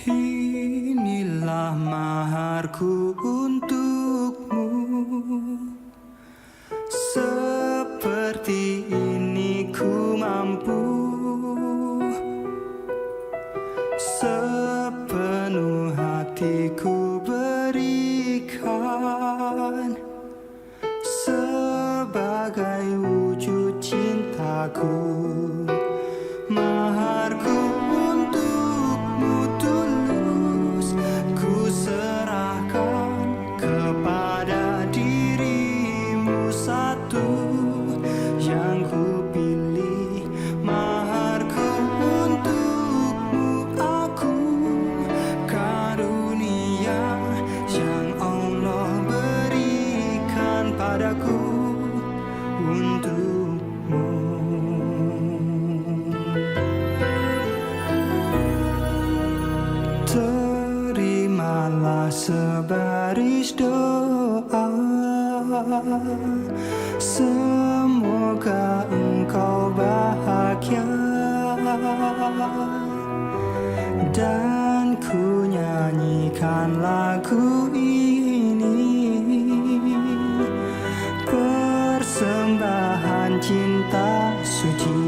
Inilah maharku untukmu. aku. Maharku untukmu tulus, ku serahkan kepada dirimu satu yang ku pilih. Maharku untukmu aku, karunia yang Allah berikan padaku untukmu. Terimalah sebaris doa, semoga engkau bahagia, dan ku nyanyikan lagu ini, persembahan cinta suci.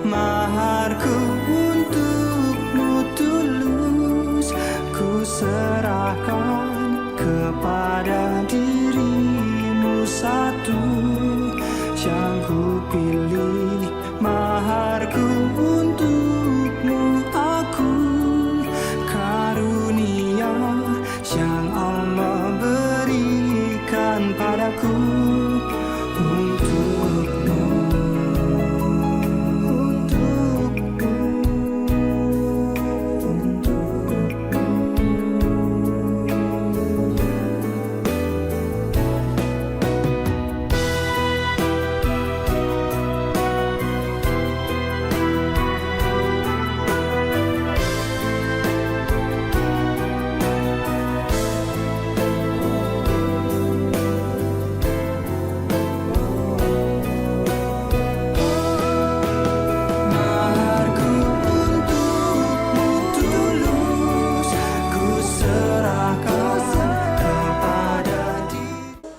Maharku untukmu tulus, ku serahkan kepada dirimu satu yang ku pilih. Maharku untukmu aku, karunia yang Allah berikan padaku untukmu.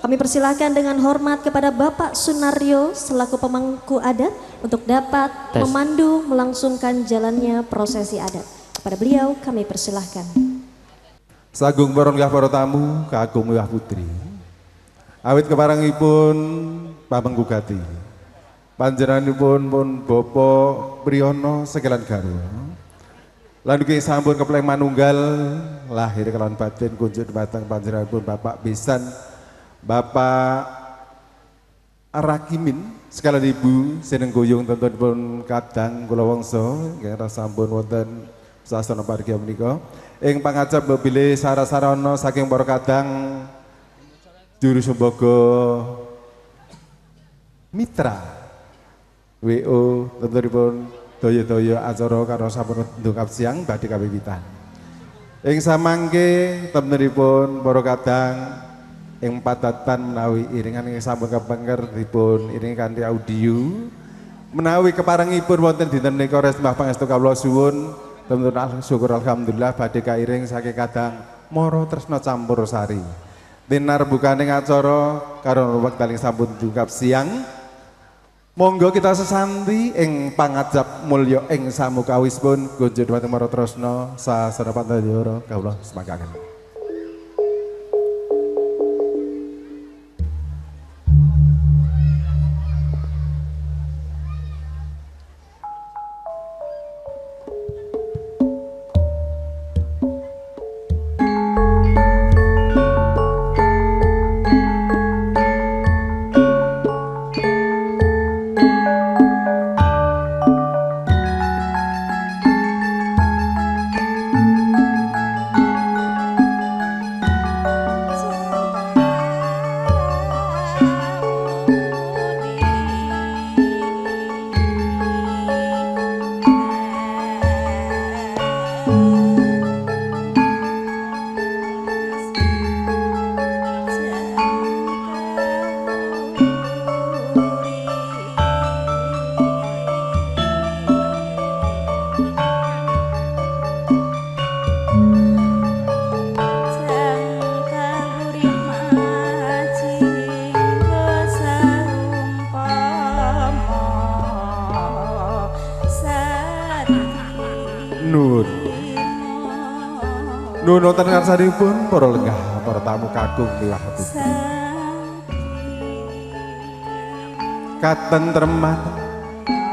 Kami persilahkan dengan hormat kepada Bapak Sunaryo selaku pemangku adat untuk dapat memandu melangsungkan jalannya prosesi adat. Kepada beliau kami persilahkan. Sagung baronggah para tamu, kakung miwah putri. Awit keparangipun pamanggugati. Panjenenganipun pun Bapa Priyono Sekelan Garwa. Lan ugi sampun kepleng manunggal lahir kelawan batin kunjuk dumateng panjenenganipun Bapak Besan Bapak Rakimin sekalian Ibu Seneng Guyung tentunipun kadang kula wangsa nggih sampun wonten sasana pargia menika ing pangajap bilih sarasarana saking para kadang juru sumbaga mitra WO tentunipun daya-daya acara karo sampun ndongkap siang badhe kawiwitan ing samangke tentunipun para kadang ing padatan menawi iringan ing sampun kepengker dipun iringi kanthi audio menawi keparengipun wonten dinten menika resmah pangestu kawula suwun temen-temen syukur alhamdulillah badhe kairing saking kadang Mara Tresna Campur Sari dinar bukaning acara karo wektaling sampun dungkap siang monggo kita sesanti ing pangajap mulya ing samukawispun kunjuk dhumateng Mara Tresna sasana pantandhara kawula semangkaken. Nun wonten ngarsanipun para lenggah para tamu kakung miwah putri. katentreman,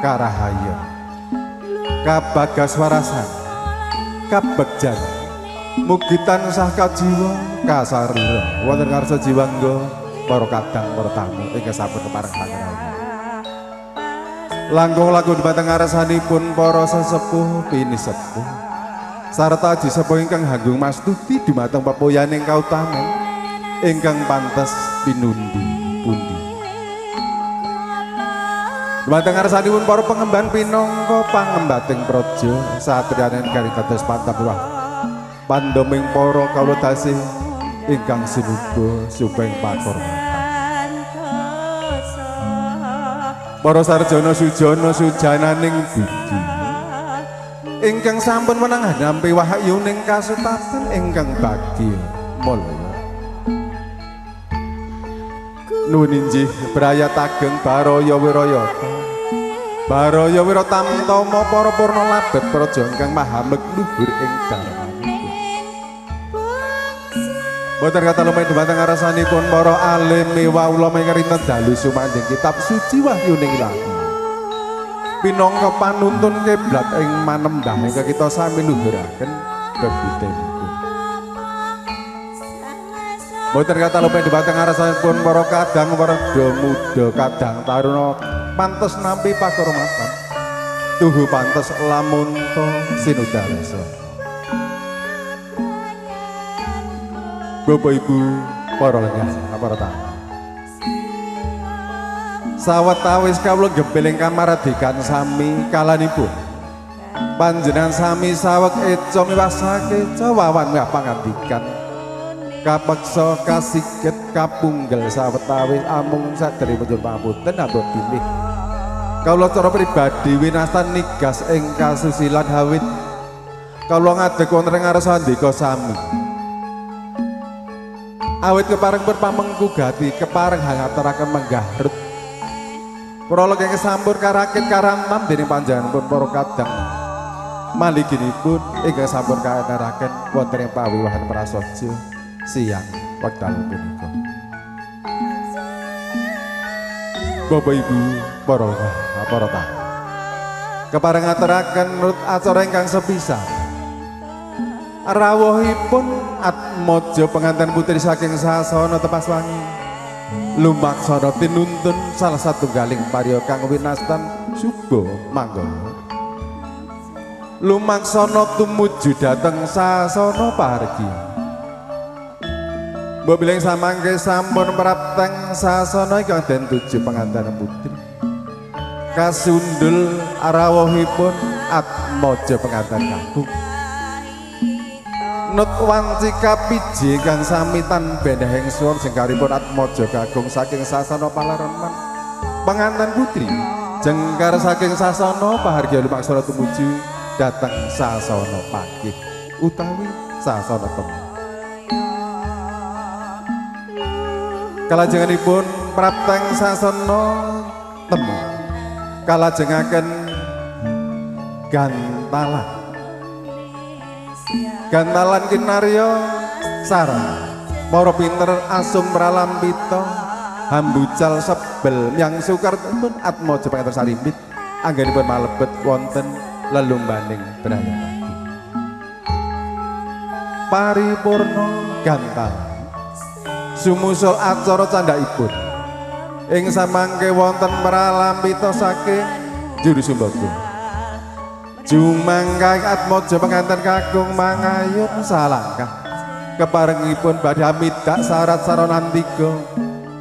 karahayu, kabagaswarasan, kabegjan, mugi tansah kajiwa kasarira wonten ngarsa jiwangga para kadang para tamu ingkang sampun kepareng pangeran. Langkung-langkung dhumateng ngarsanipun para sesepuh pinisepuh sarta disepuh ingkang hanggung mastuti dhumateng pepoyaning kautaman ingkang pantes pinundi pundi. Dhumateng ngarsanipun para pengemban pinangka pangembating praja satriyaning kari dados pantabuah pandhoming para kawula tasih ingkang sinuga supeng pakurmatan. Para sarjana sujana sujananing budi ingkang sampun menang nampi wahyuning kasutapan ingkang bagya mulya. Nuwun inggih brayat ageng Baraya Wirayata. Baraya Wiratamtama para purna labet praja ingkang mahameg luhur ing dharmanipun. Boten kata lumayan dhumateng ngarsanipun para alim miwa ulama ingkang rinten dalu sumandhing kitab suci wahyuning ilahi. Pinangka panuntun kiblat ing manembah ingkang kita sami luhuraken bebitenipun. Boten kata lumayan dhumateng ngarsanipun para kadang para muda kadang taruna pantes nampi pakurmatan. Tuhu pantes lamun to sinudarsa. Bapak Ibu para lenggah para tamu. Sawetawis kawula gembeling kamaradikan sami kalanipun. Panjenengan sami saweg eca miwasake cawawan miwah pangandikan. Kapeksa kasigit kapunggal sawetawis amung saderengipun pamunten abot bilih. Kawula cara pribadi winastan nigas ing kasusilan hawit kawula ngadeg wonten ing ngarsa ndika sami. Awit kepareng pamengku gati kepareng hangaturaken menggahrut prolog yang sampun karakit karamam dening panjenenganipun para kadang maliginipun ingkang sampun kanaraken wonten ing pawiwahan prasaja siang wekdal punika. Bapak Ibu para tamu kepareng ngaturaken nurut acara ingkang sepisan rawuhipun atmaja pengantin putri saking sasana tepas wangi lumaksana tinuntun salah satunggaling pariya kang winastan suba manggala lumaksana tumuju dhateng sasana pahargi. Mbok bilih samangke sampun prapteng sasana ingkang den tuju pengantin putri kasundul rawuhipun atmaja pengantin kakung Nut wanci kapiji kang samitan benehing suwun jengkaripun atmaja kakung saking sasana palareman pengantin putri jengkar saking sasana pahargya lumaksana tumuju dhateng sasana pagih utawi sasana temu. Kalajenganipun prapteng sasana temu kalajengaken gantalan kinarya sareng para pinter asung pralambita hambucal sebel yang sukartipun atmaja pengantin sarimbit anggenipun malebet wonten lelumbaning brayat paripurna gantalan sumusul acara candhaipun ing samangke wonten pralambita saking juru sumbaga jumangka atmaja pengantin kakung mangayun salangkah keparengipun badhe midak syarat saranandika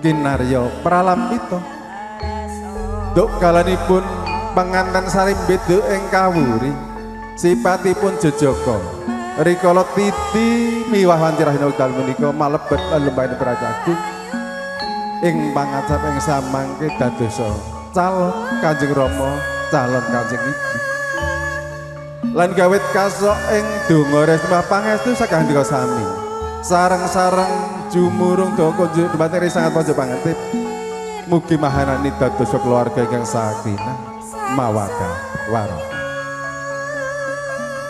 kinarya pralambita duk kalanipun pengantin sarimbit ing kawuri sipatipun jejaka rikala titi miwah wanci rahina wekdal menika malebet lembahing prajagung ing pangacap ing samangke dadosa calon Kanjeng Rama calon Kanjeng Ibu lan gawit kasok ing donga resmah pangestu sakandika sami sareng-sareng jumurung doko dhumateng sangat panjenengan pangetip mugi mahanani dados keluarga ingkang sakinah mawaddah warahmah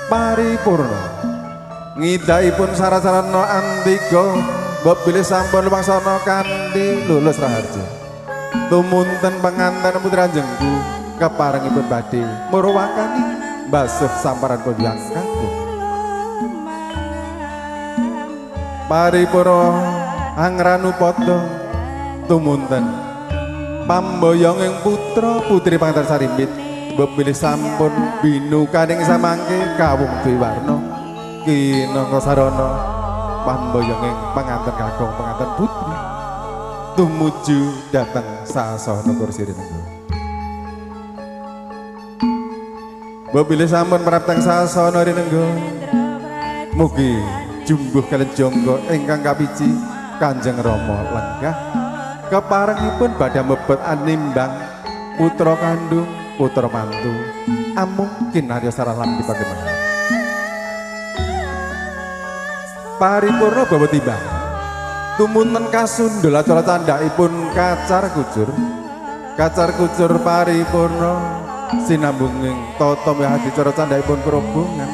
paripurna ngidhaipun sarana andika mbok bilih sampun lumaksana kanthi lulus raharja tumunten penganten putra jengku keparengipun badhe murwakani mbasuh samparan konjang kakung paripura angranupata tumunten pamboyonging putra putri panganten sarimbit bepilih sampun binukaning samangke kawung biwarna kinangka sarana pamboyonging panganten kakung panganten putri tumuju dateng sasana kursi rinenggo bepilih sampun prapteng sasana rinenggo mugi jumbuh kaliyan jangga ingkang kapiji Kanjeng Rama lenggah keparengipun badhe mebet animbang putra kandung putra mantu amungkin arya saralam dipagemaken paripurna bawa timbang tumunten kasundul acara candhakipun kacar kucur paripurna sinambunging tata mihati cara candhakipun kerobongan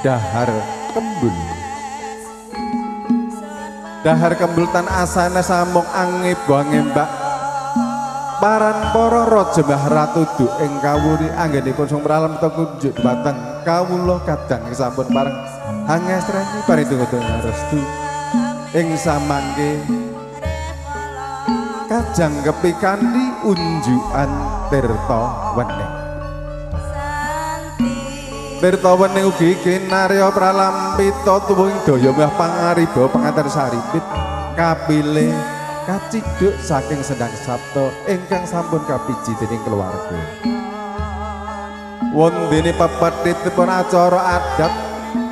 dahar kembul tan asana samuk angeba ngembak paran para raja mbah ratu du ing kawuri anggenipun sung pralam kunjuk batang kawula kadang sampun pareng hangestreni paritungga restu ing samangke kajang kepikanthi unjukan tirta wening ugi kinarya pralampita tuwuhing daya mbah pangariba panganten saripit kapilih kaciduk saking Sendang Sabta ingkang sampun kapiji dening keluarga wondene pepethipun acara adat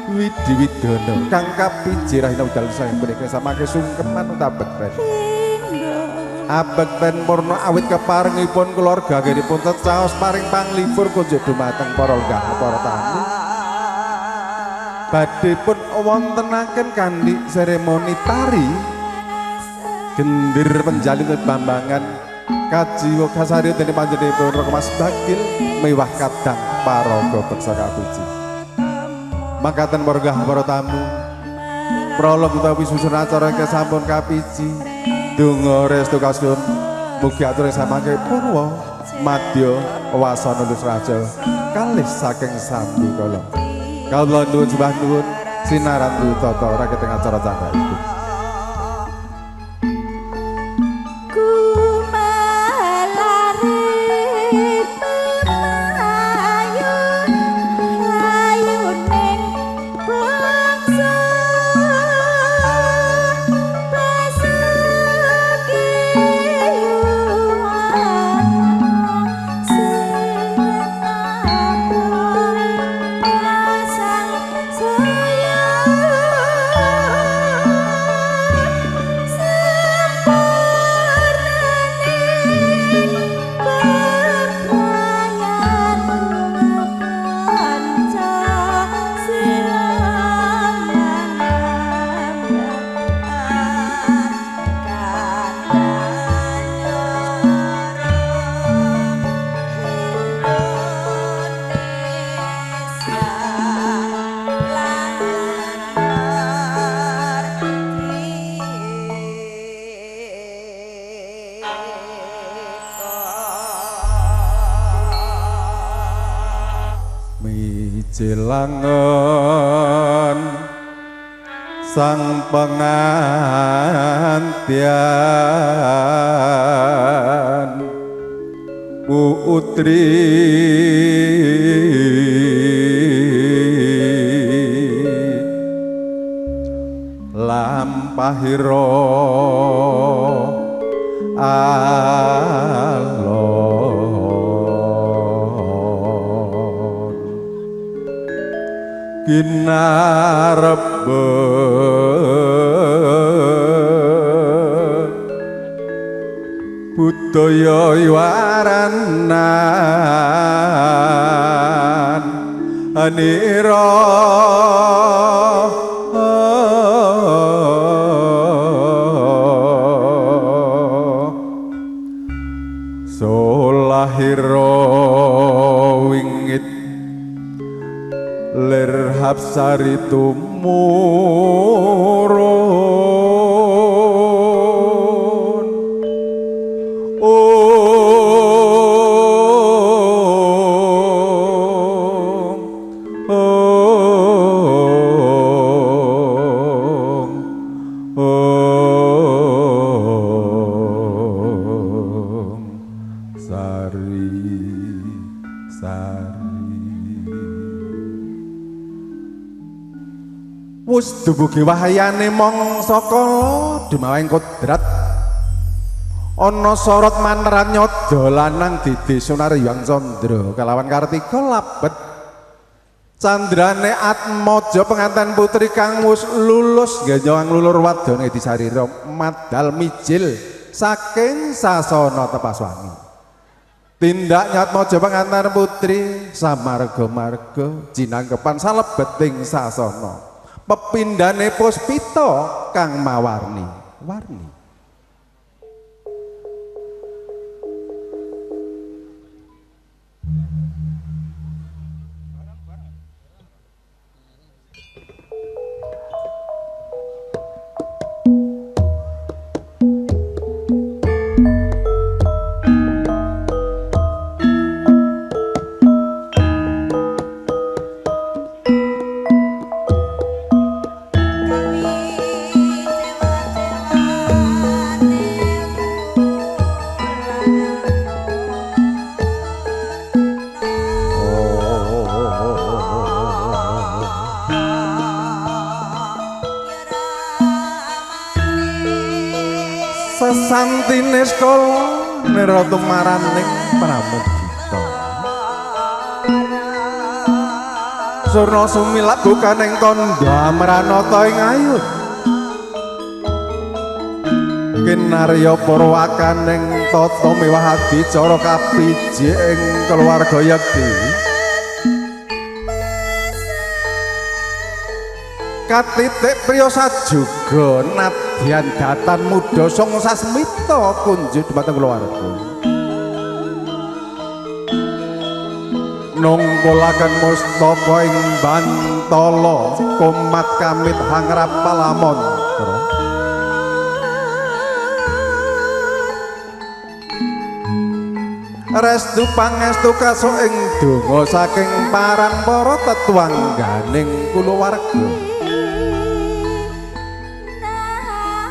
Widiwidana kang kapiji rahina udal sayang punika samangke sungkeman tabekten abekten purna awit keparengipun keluarga anggenipun secaos paring panglipur kunjuk dumateng para lenggah para tamu badhe pun wontenaken kanthi seremoni tari gendir penjalin bambangan kajiwa kasarya dening panjenenganipun Raka Mas Bagil mewah kadang paraga beksa kapuji makaten para tamu prolog utawi susun acara ingkang sampun kapiji donga restu kasuwun mugi atur samangke purwa madya wasana lusraja kalih saking sambi kala kawula nuwun sembah nuwun sinaran tata raket ing acara candhakipun Jelangan sang pengantian putri lampahira kinareba budaya waranan anira solahira wingit lir hapsari tumurun Sari wis dumugi wahayane mangsa kala dumawing kodrat ana sorot maneran nyada lanang Dede Sunaryang Candra kelawan Kartika labet candrane Atmaja pengantin putri kang wis lulus ngganyang lulur wadone disarira madal mijil saking sasana Tepaswangi tindak Atmaja pengantin putri samarga-marga jinangkepan salebeting sasana pepindhane puspita kang mawarni-warni. Sesantine skala nira tumaraning pramudita Surna sumilat bukaning tandha amranata ing ayun kinarya purwakaning tata mewah adicara kapiji ing keluarga Yekti katitik priya sajuga nadyan datan muda sanga sasmita kunjuk dhumateng keluarga nungkulaken mustaka ing bantala kumat kamit hangrap palamantra restu pangestu kasuk ing donga saking parang para tetuangganing kulawarga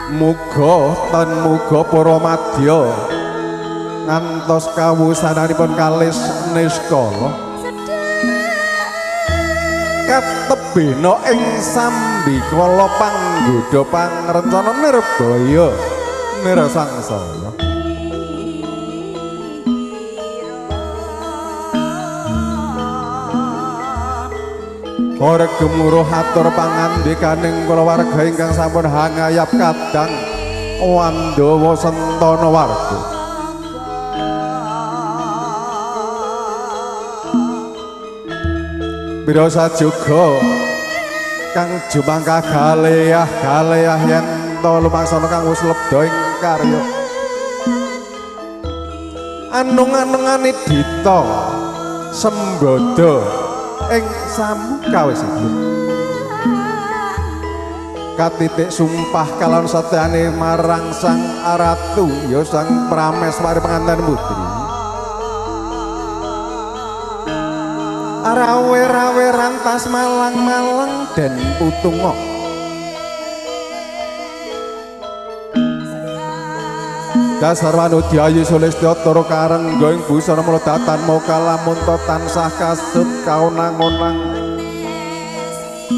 muga para madya ngantos kawusananipun kalis niskala katebena ing sambikala panggoda pangrencana nirbaya nirasangsara ora gemuruh atur pangandikaning kulawarga ingkang sampun hangayap kadang Wandawa Sentana warga Biro sajuga kang jumangkah galeah yen to lumaksana kang wis lebda ing karya anung-anungane dita sembada ing samukawesipun katitik sumpah kalon satyane marang sang aratu ya sang prameswari pengantin putri rawe-rawe rantas malang-malang den putunga dasar wanudyayu sulistya turu karengga ing busana mula datan moka lamun tansah kasut kaunang-unang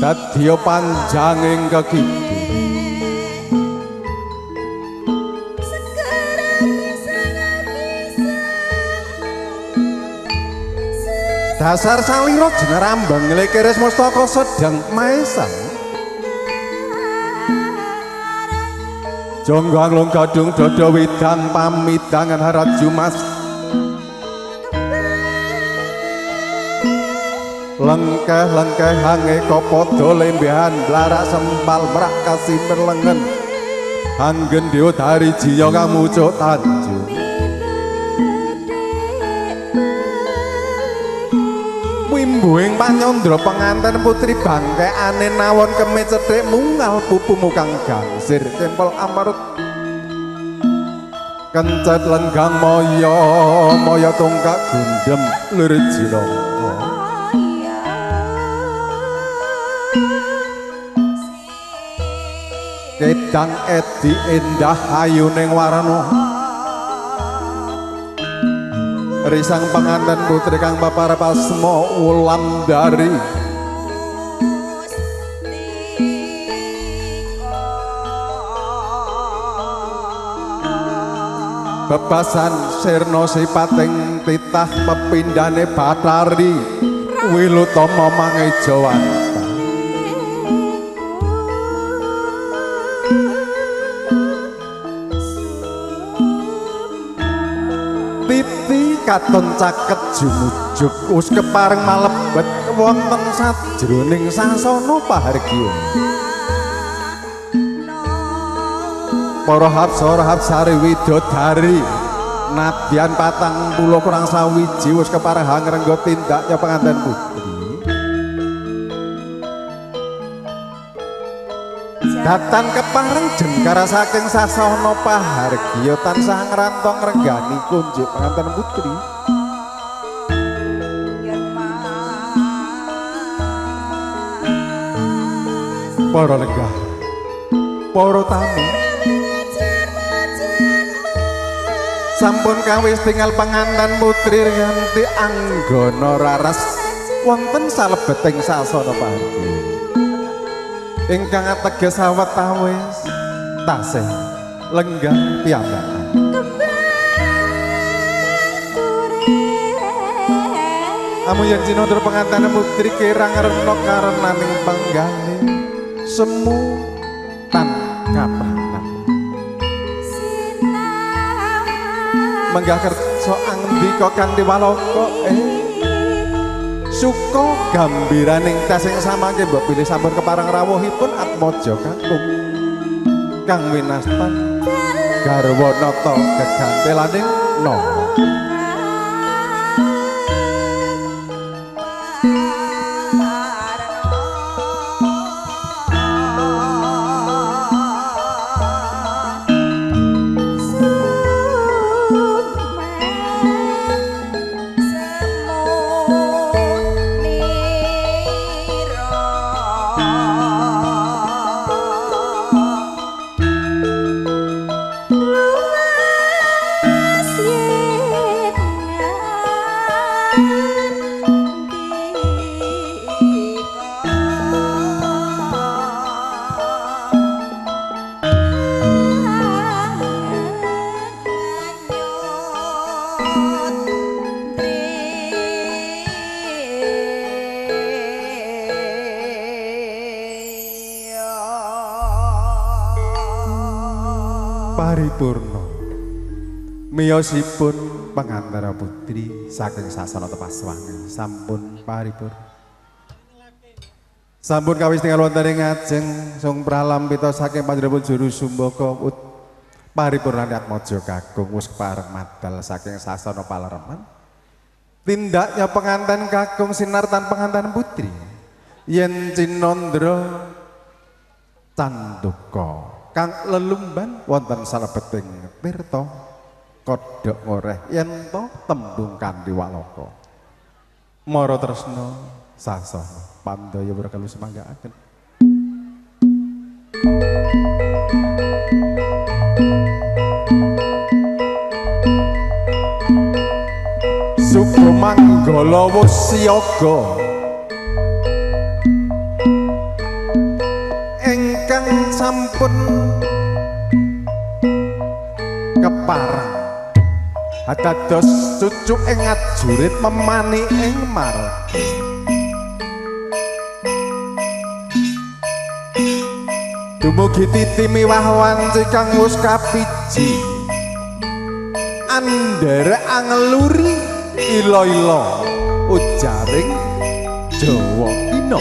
dadya panjanging kekidul dasar sawira jenerambang nglekeris mustaka sedang maesang jonggang long gadung dodo widang pamidangan harat jumas lengkeh hange kopodo lembehan blarak sempal merak kasih perlengen anggen dewa dari jiyo kamu cok tanjung wimbuing panyondro pengantin putri bangke ane nawon keme cedek mungal pupu mukang gangsir tempel amarut kencet lenggang moyo tungkak gundem lurit jinongko kedang edi indah ayu ning warna risang pengantin putri kang paparapasma Wulandari bebasan sirna sipating titah pepindhane Bathari Wilutama Mangejawanta titi katon caket jumujuk us kepareng malebet wonten sajroning sasana pahargya para hapsara widodari nadyan 40 kurang sawiji wis kepareng hangrengga tindaknya pengantin putri datang kepareng jengkara saking sasana pahargya tansah ngrantong ngrengani kunjuk pengantin putri para lenggah para tamu sampun kawis tinggal pengantin putri nganti anggana raras wonten salebeting sasana pahargya ingkang ateges sawetawis tasih lenggah piyambakan amun yen cinandra pengantin putri kirang rena karenaning panggalih semu tan kapranan menggah kersa angdika kanthi walaka suka gambiraning tasing samangke mbok pilih sampun kepareng rawuhipun Atmaja Kakung kang winastan garwa nata gegantelaning nama paripurna miyosipun pengantara putri saking sasana Tepaswangen sampun paripurna sampun kawis tinggal wonten ing ngajeng sung pralampita saking panjenenganipun Juru Sumbaka paripurna Atmaja Kakung wis kepareng madal saking sasana palereman tindaknya pengantin kakung sinartan pengantin putri yen Cinandra Canduka kang lelumban wonten salebeting tirta kodhok ngoreh yen to tembung kanthi walaka mara tresna sasana pandaya berkalu semanggaaken Sukumanggala Wusyaga ingkang sampun kepareng dados cucuk ing ajurit memani ing margi dumugi titi miwah wanci kang wis kapiji andherek angeluri ila-ila ujaring Jawa Kina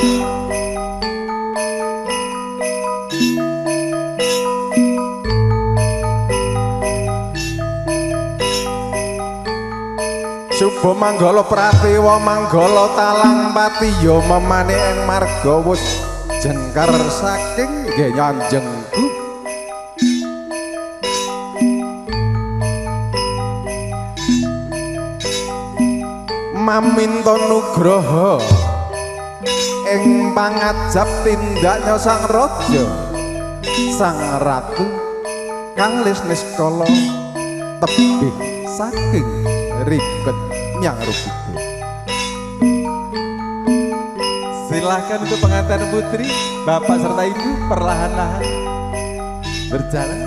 Suba manggala pratiwa manggala talang patiya memane ing marga wus jengkar saking nyanjengku maminta nugraha ing pangajab tindaknya sang raja sang ratu kang lisnis kala tebih saking ribet nyang rugiku. Silahkan untuk pengantin putri, bapak serta ibu perlahan-lahan berjalan.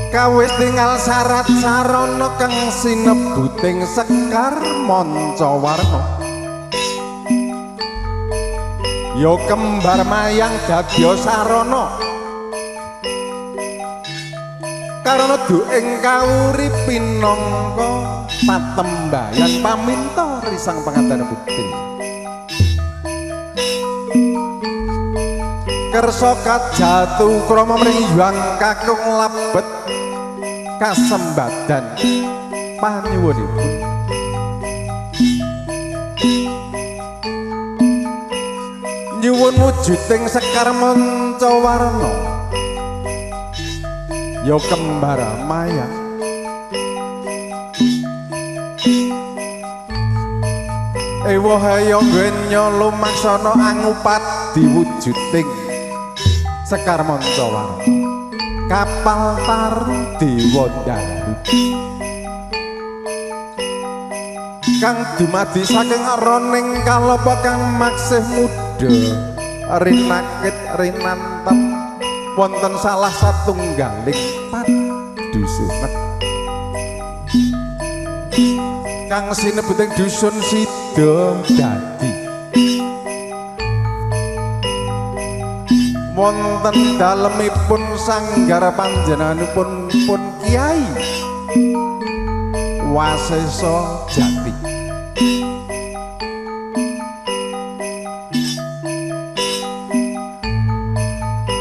Kawis tinggal syarat sarana kang sinebuting Sekar Mancawarna. Yo kembar mayang dadya sarana. Karana dueng kawuri pinangka patembayan paminta risang pengantin putri. Kersa kajatu krama mriyang kakung labet kasembadan panyuwunipun. Nyuwun wujuding Sekar Mancawarna ya kembar mayang. Ewa hayang genya lumaksana angupadi wujuding Sekar Mancawarna. Kapal taru dewa dalu kang dumadi saking roning kalapa kang maksih muda rinakit rinantep wonten salah satunggaling padusunan kang sinebuting dusun Sidodadi. Wonten dalemipun sanggar panjenenganipun pun Kiai Wasesa Jati.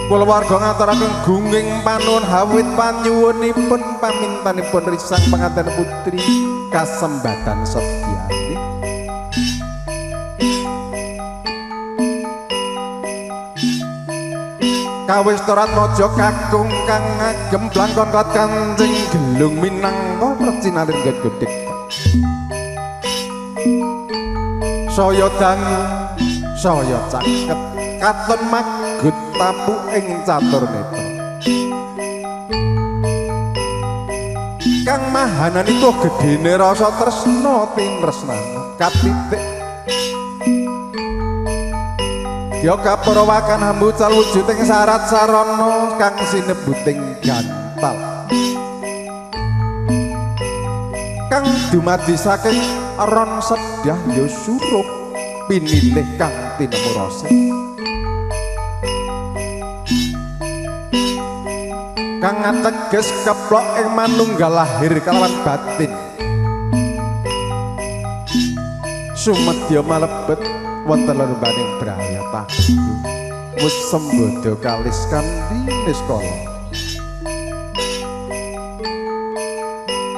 Kulawarga ngaturaken gunging panuwun hawit panyuwunipun pamintanipun risang pengantin putri kasembatan sedyane. Kawis torat mojo kakung kang ngagem blangkon kot Kanjeng Gelung minangka percinalin gedhek. Saya dangu, saya caket, katon magut tapu ing catur netra. Kang mahanan itu gedene rasa tresna tinresnana katitik. Yoga perawakan hambucal wujuding syarat sarana kang sinebuting gantal kang dumadi saking ron sedah ya surup pinilih kang tinamurase kang ateges keplok ing manunggal lahir kalawan batin sumedya malebet wonten lebaning braya tahu mus sembodo kalis kandi niskala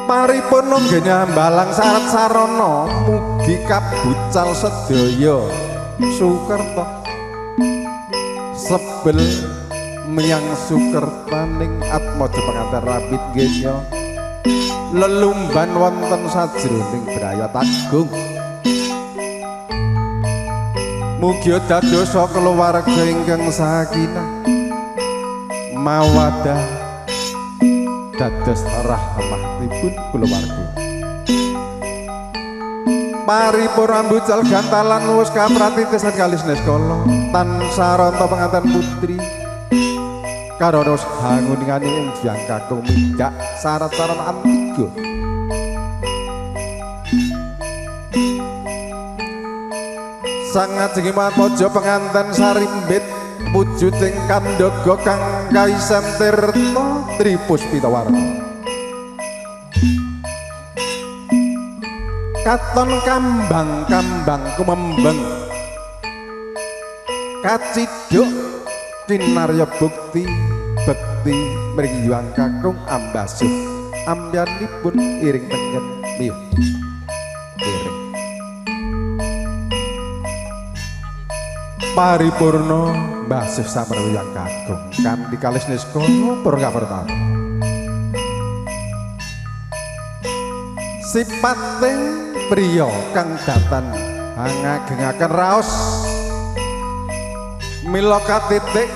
paripun nggih nyambalang syarat sarana mugi kabucal sedaya sukerta sebel menyang sukertaning atmaja pengantin rabit genya lelumban wonten sajroning braya tagung. Mugi dadosa keluarga ingkang sakinah mawaddah dados rahmatipun keluarga. Paripurna mbucal gantalan wus kapratisan kalis neskala tansah ranta pengantin putri karana hanguningane ing jang kakung mindak syarat-syarat antiga. Sang ngajeng mojo pengantin sarimbit wujuding kandaga kang kaisem tirta Tripuspitawarna. Katon kambang-kambang kumembeng kaciduk kinarya bukti bekti mriyang kakung ambasuh ambyanipun iring tengen miyuh iring paripurna mbasuh samriyang kakung kanthi kalis niskala purwapertama sipating priya kang datan ngagengaken raos mila katitik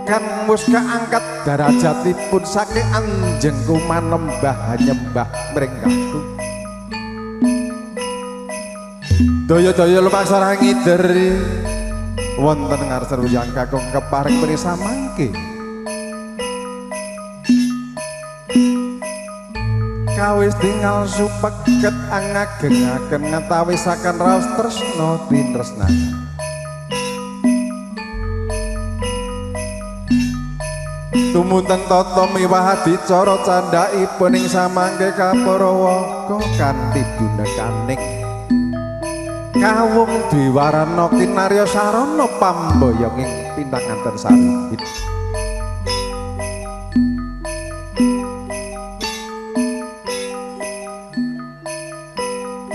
Kang mus kaangkat derajatipun saking anjeng kumanembah nyembah mringgaku. Daya-daya lumaksana ngideri wonten ngarsa ruyang kakung kepareng pirsa mangke. Kawis tinggal supeget angageng-ageng ngatawisaken raos tresna tinresnani. Tumunten tata miwah dicara candhaipun ing samangke Kaparawaka kanthi dunekaning kawung diwarana kinarya sarana pambayang ing pinanganten saribit.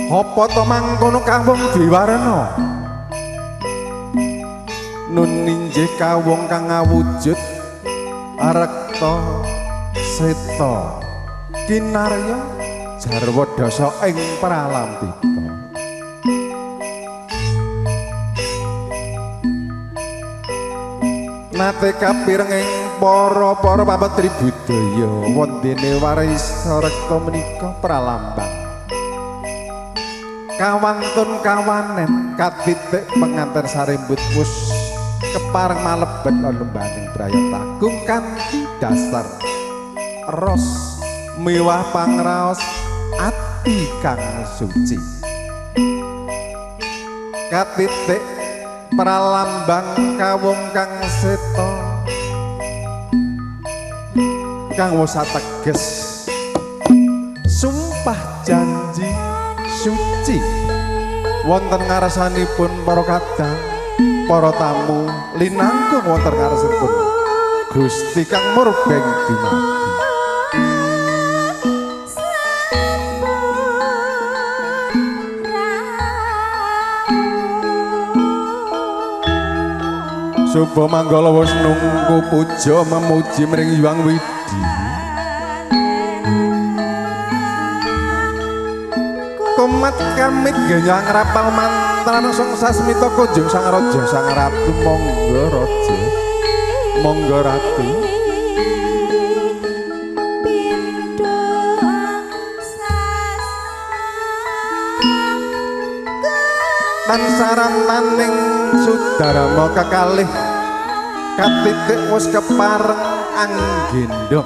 Apa to mangkono kawung diwarana? Nun injih kawung kang awujud Rekta Seta kinarya jarwa dasa ing pralambita. Nate kapireng ing para pametri budaya wondene warisa rekta menika pralambang kawantun kawanen katitik penganten sarimbut mus kepareng malebet lembaning brayat agung kanthi dasar ros miwah pangraos ati kang suci. Katitik pralambang kawung kang seta kang wis ateges sumpah janji suci wonten ngarsanipun para kadang para tamu linangkung wonten ngarsanipun Gusti kang murbeng dumadi. Suba manggala wis nunggu puja memuji mring Hyang Widi. Kumat kamit genyang rapal mantra sang sasmita kunjung sang raja sang ratu monggo raja monggo ratu. Tansaran maning Sudarma kekalih katitik wis kepareng anggendha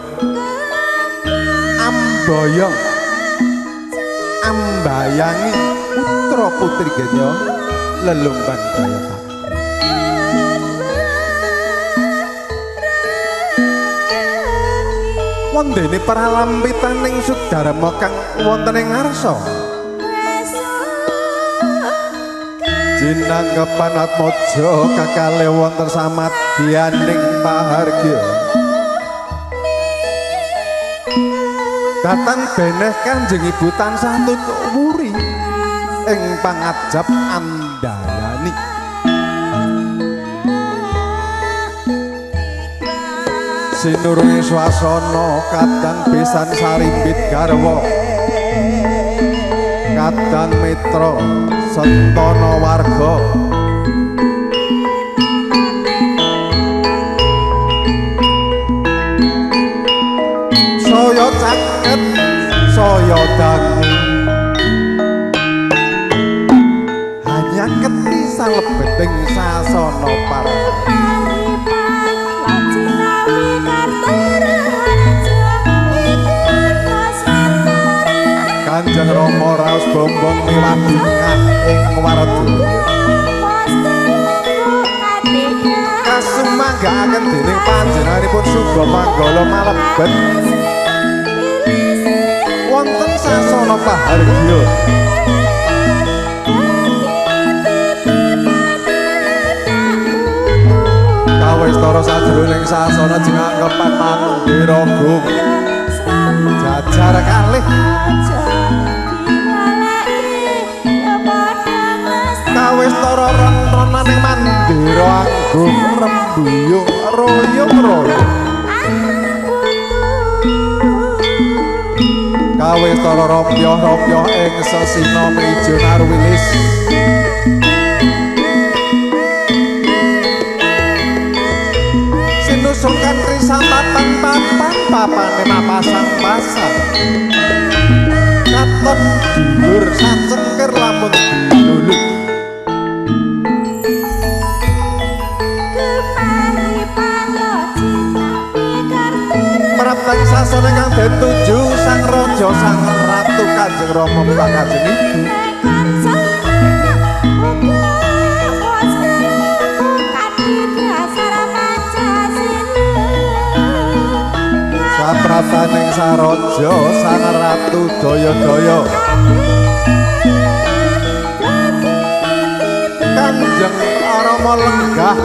ambayang ambayangi putra putri genya lelumban brayata. Wondene pralambitaning Sudarma kang wonten ing ngarsa jinanggepan atmaja kakalih wonten samadyaning pahargya datang beneh Kanjeng Ibu tansah tutuk wuri ing pangajab andayani. Sinurunge swasana kadang besan sarimbit garwa kadang mitra sentana warga saya caket saya dangu hanya ketisa lebeting sasana para Kanjeng Rama raos bombong miwah bingah ing warga kasumanggaaken dening panjenenganipun Suba Manggala malebet wonten sasana pahargya kawistara sajroning sasana jinangkepan mandira agung jajar kalih kawistara ron-ronaning mandira agung rembuyung royong-royong kawistara ropyoh-ropyoh ing sesina meja narwilis sinus santatan papan mapasang-pasang katon dulur sacengker lamun dulur Praptang sasana kang den tuju sang raja sang ratu Kanjeng Rama Mbak Kanjeng Ibu saprapaning saraja sang ratu daya-daya Kanjeng Rama lenggah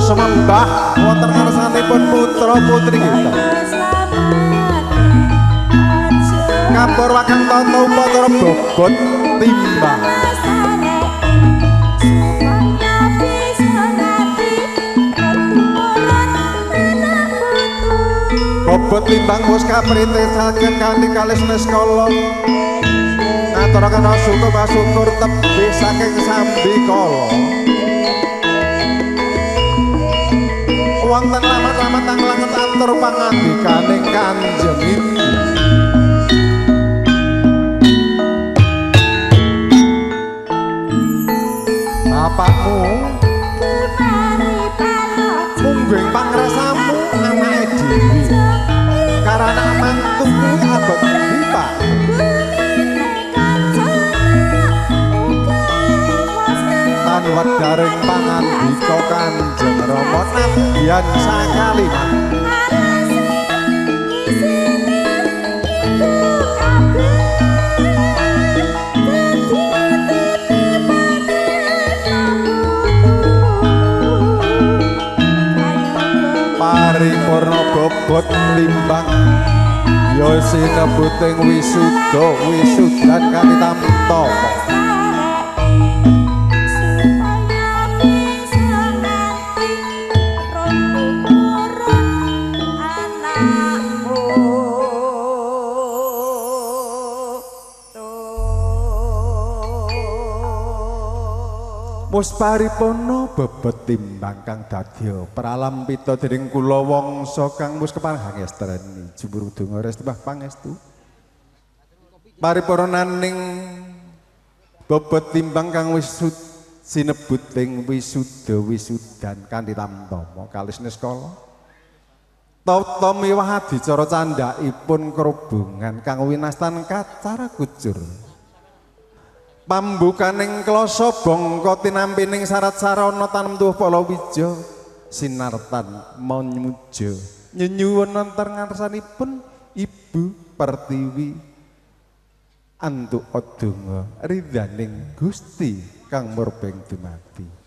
semembah wonten ngarsanipun putra putri kita kapur wakang tata upatra bobot timbang bobot timbang wis kapritesaken kanthi kalis neskala ngaturaken syukur tebih saking sambikala wonten lamat-lamat anglanget atur pangandikaning Kanjeng Ibu bapakmu mungging pangrasamu anake dhewe karana mantu abot endi Pak tanwat daring pangandika Kanjeng Rama nadyan sakalimat paripurna bobot limbang ya sinebuting wisuda wisudan kanthi tamtama wis paripurna bobot timbang kang dadya pralampita dening kula wangsa kang wis kepangestreni jemburu donga restu pangestu paripurnaning bobot timbang kang wis sinebuting wisuda wisudan kanthi tamtama kalis neskala tata miwah adicara candhakipun kerubungan kang winastan kacara kucur pambukaning klasa bangka tinampining syarat sarana tanem tuwuh palawija sinartan manmuja nyenyuwun wonten ngarsanipun Ibu Pertiwi antuk donga ridhaning Gusti kang murbeng dumadi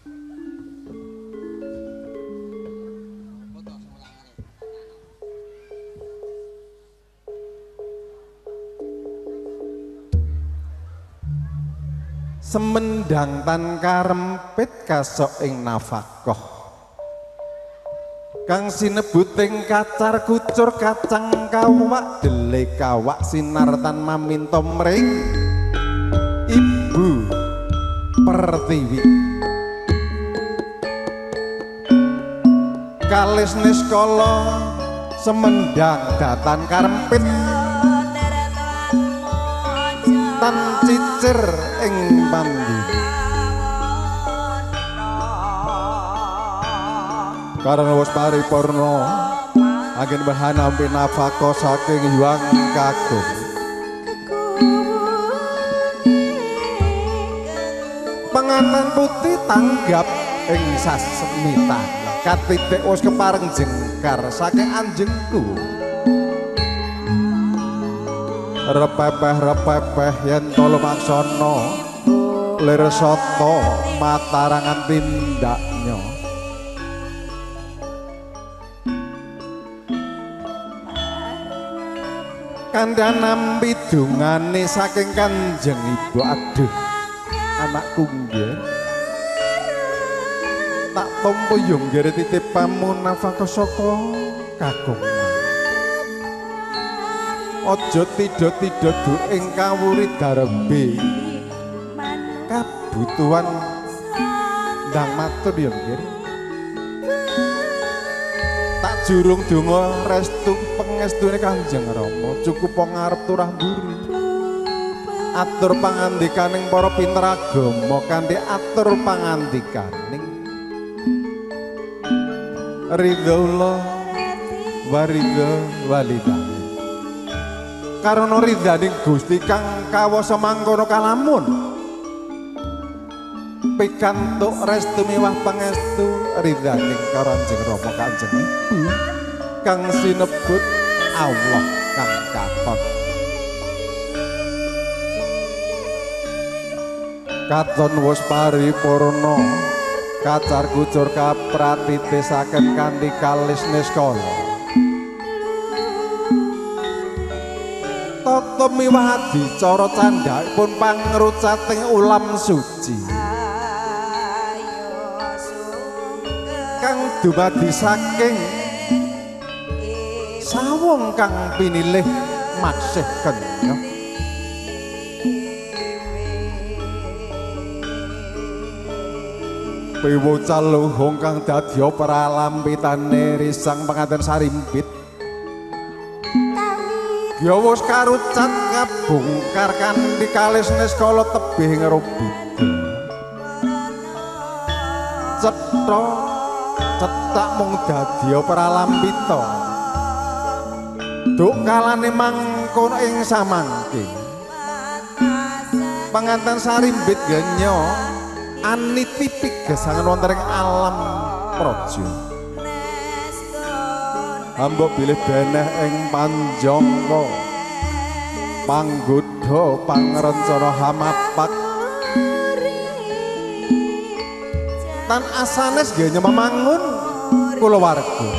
semendang tan karempit kasok ing nafkah kang sinebuting kacar kucur kacang kawak dele kawak sinar tan maminta mring Ibu Pertiwi kalis niskala semendang datan karempit tan cicir ing pandi karena wis paripurna angin berhanampi nafkah saking yuang kakung pengantin putih tanggap ing sasmitan katitik wis kepareng jengkar saking anjengku repepeh yen tolo maksana lir soto matarangan tindaknya kandhanam pidungane saking Kanjeng Ibu aduh anakku nggih tak tampa yo nggih titipanmu nafkah saka kakung aja tidur-tidur du ing kawuri darembe kabutuhan ndang matur ya nggih tak jurung donga restu pangestune Kanjeng Rama cukup ngarep turah mburi atur pangandikaning para pinter agama kanthi atur pangandikaning ridhaullah waridha walidayah karana ridhaning Gusti kang kawasa mangkono kalamun pikantuk restu miwah pangestu ridhaning Kanjeng Rama Kanjeng Ibu kang sinebut Allah kang katon katon wis paripurna kacar kucur kapratitisaken kanthi kalis niskala tata miwah adicara candhakipun pangrucating ulam suci kang dumadi saking sawung kang pinilih maksih kenya piwucal luhung kang dadya pralampitane risang penganten sarimpit ya wis karucat kabungkar kanthi kalis niskala tebih ngrobit cetha cetak mung dadya pralampita duk kalane mangkono ing samangke penganten sarimbit genya aniti pigesangan wonten ing alam praja ambok bilih beneh ing panjangka panggodha pangrencana hamapak tan asanes nggih memangun kulawarga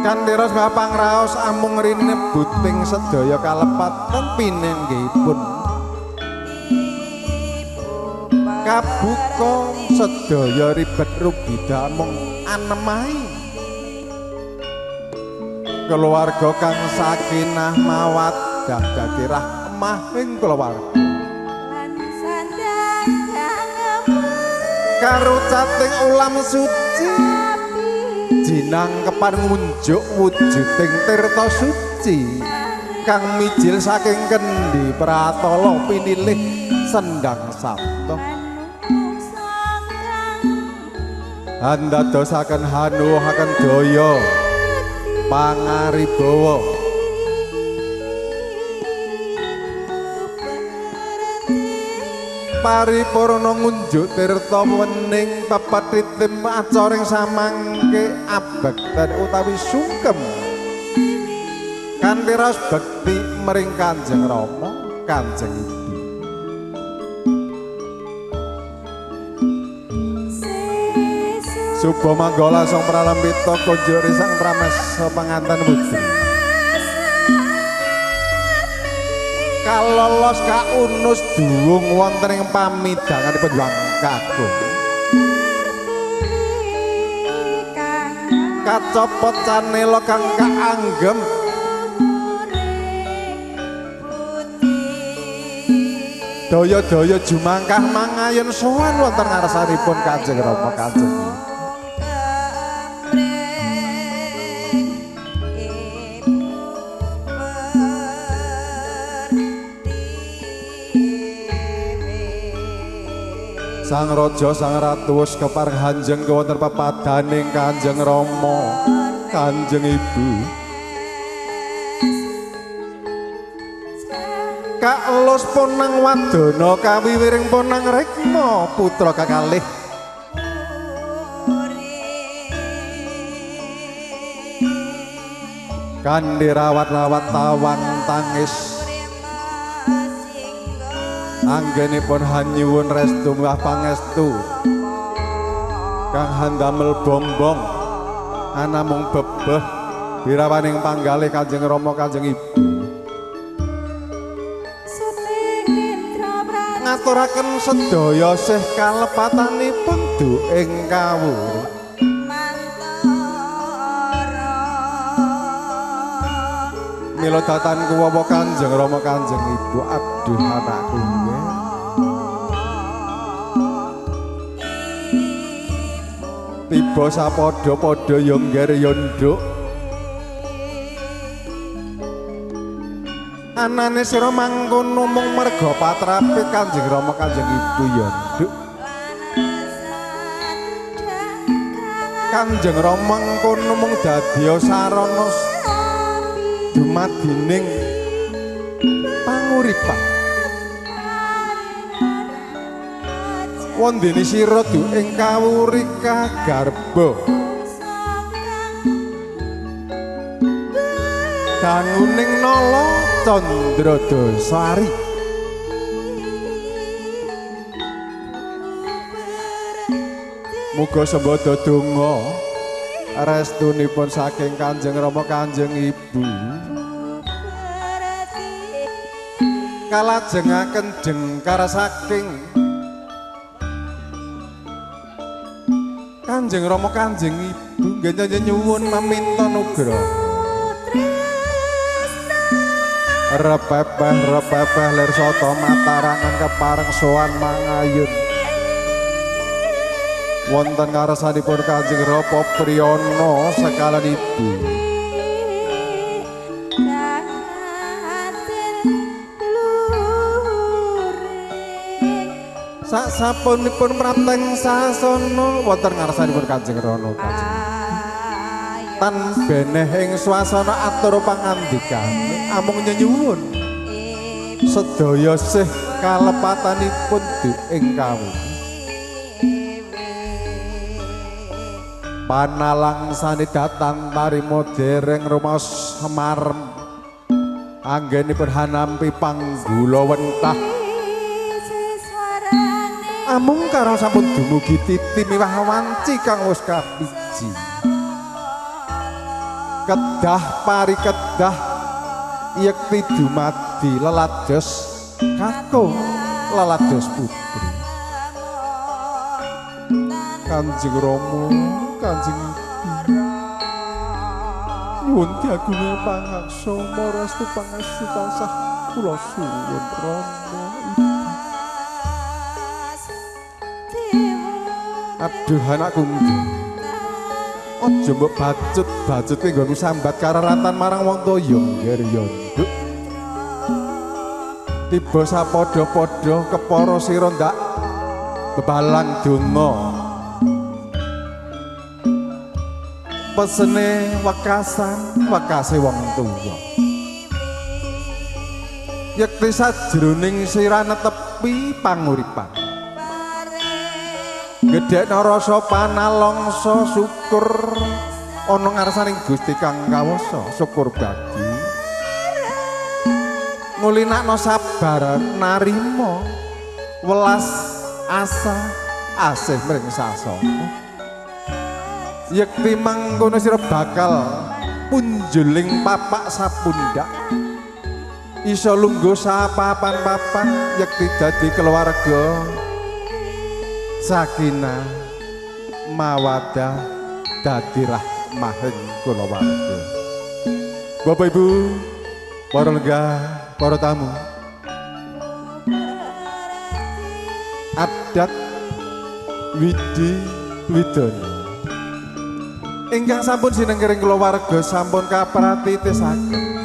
kanthi rasa pangraos amung rine buting sedaya kalepatan pinenggihipun kabuka sedaya ribet rubida mung anemai keluarga kang sakinah mawaddah dadi rahmah ing keluarga karucating ulam suci jinangkepan ngunjuk wujuding tirta suci kang mijil saking kendi pratala pinilih sendang sabda andadosaken hanuhaken daya pangaribawa paripurna ngunjuk tirta wening pepetitim acaring samangke abekten utawi sungkem kanthi ras bekti mring Kanjeng Rama Kanjeng Ibu Suba manggala sang pralambita kunjuk risang pramesa panganten putri kalolos kaunus duwung wonten ing pamidanganipun Hyang Kakung kacopot canela kang kaanggem daya-daya jumangkah mangayon sowan wonten ngarsanipun Kanjeng Rama Kanjeng Ibu Sang Raja Sang Ratu wis kepareng hanjeng kewonten pepadaning Kanjeng Rama Kanjeng Ibu Kaelus Ponang Wadana kawiwiring Ponang Rekma putra kakalih kanthi rawat-rawat tawang tangis anggenipun hanyuwun restu miwah pangestu kang handamel bombong anamung bebeh birawaning panggalih Kanjeng Rama Kanjeng Ibu ngaturaken sedaya sih kalepatanipun duing kawruh mila datan kuwawa Kanjeng Rama Kanjeng Ibu aduh anakku tiba sapadha-padha ya ngger ya nduk. Anane sira mangkono mung merga patrape Kanjeng Rama Kanjeng Ibu ya nduk. Kanjeng Rama mangkono mung dadya sarana dumadining panguripan. Wondene sira du ing kawurika garba. Danguning nala Candra Dasari. Muga sembada donga restunipun saking Kanjeng Rama Kanjeng Ibu. Kalajengaken jengkar saking Kanjeng Rama Kanjeng Ibu nggih nyuwun maminta nugraha. Repepeh lir soto matarangan kepareng sowan mangayun. Wonten ngarsanipun Kanjeng Rama Priyana sekalan Ibu. Sak sapunipun prateng sasana wonten ngarsanipun Kanjeng Rama tan beneh ing swasana atur pangandikane amung nyuwun sedaya sih kalepatanipun ing kawula panalangsane datang tarima dereng rumaos semarem anggenipun hanampi panggula wentah amung karo sampun dumugi titi miwah wanci kang wis kabiji kedah pari kedah yekti dumadi lelados kakung lelados putri Kanjeng Rama Kanjeng Ibu nyuwun diagungi pangaksa marastu pangastu tansah kula suwun Rama aduh anakku aja mbok bacut nggonmu sambat kararatan marang wong toya ngger ya nduk tiba sapadha-padha kepara sira ndak bebalang donga pesene wekase wong tuwa yekti sajroning sira netepi panguripan gedhekna rasa panalangsa syukur ana ngarsaning Gusti kang kawasa syukur bagi ngulinakno sabar narima welas asa asih mring sasana yekti mangkono sira bakal punjuling papak sapundak iso lungguh sapapan-papan yekti dadi keluarga sakinah mawaddah dadi rahmahing kulawarga. Bapak Ibu, para lenggah, para tamu. Adat Widi Widono ingkang sampun sinengkering kulawarga sampun kapratitisaken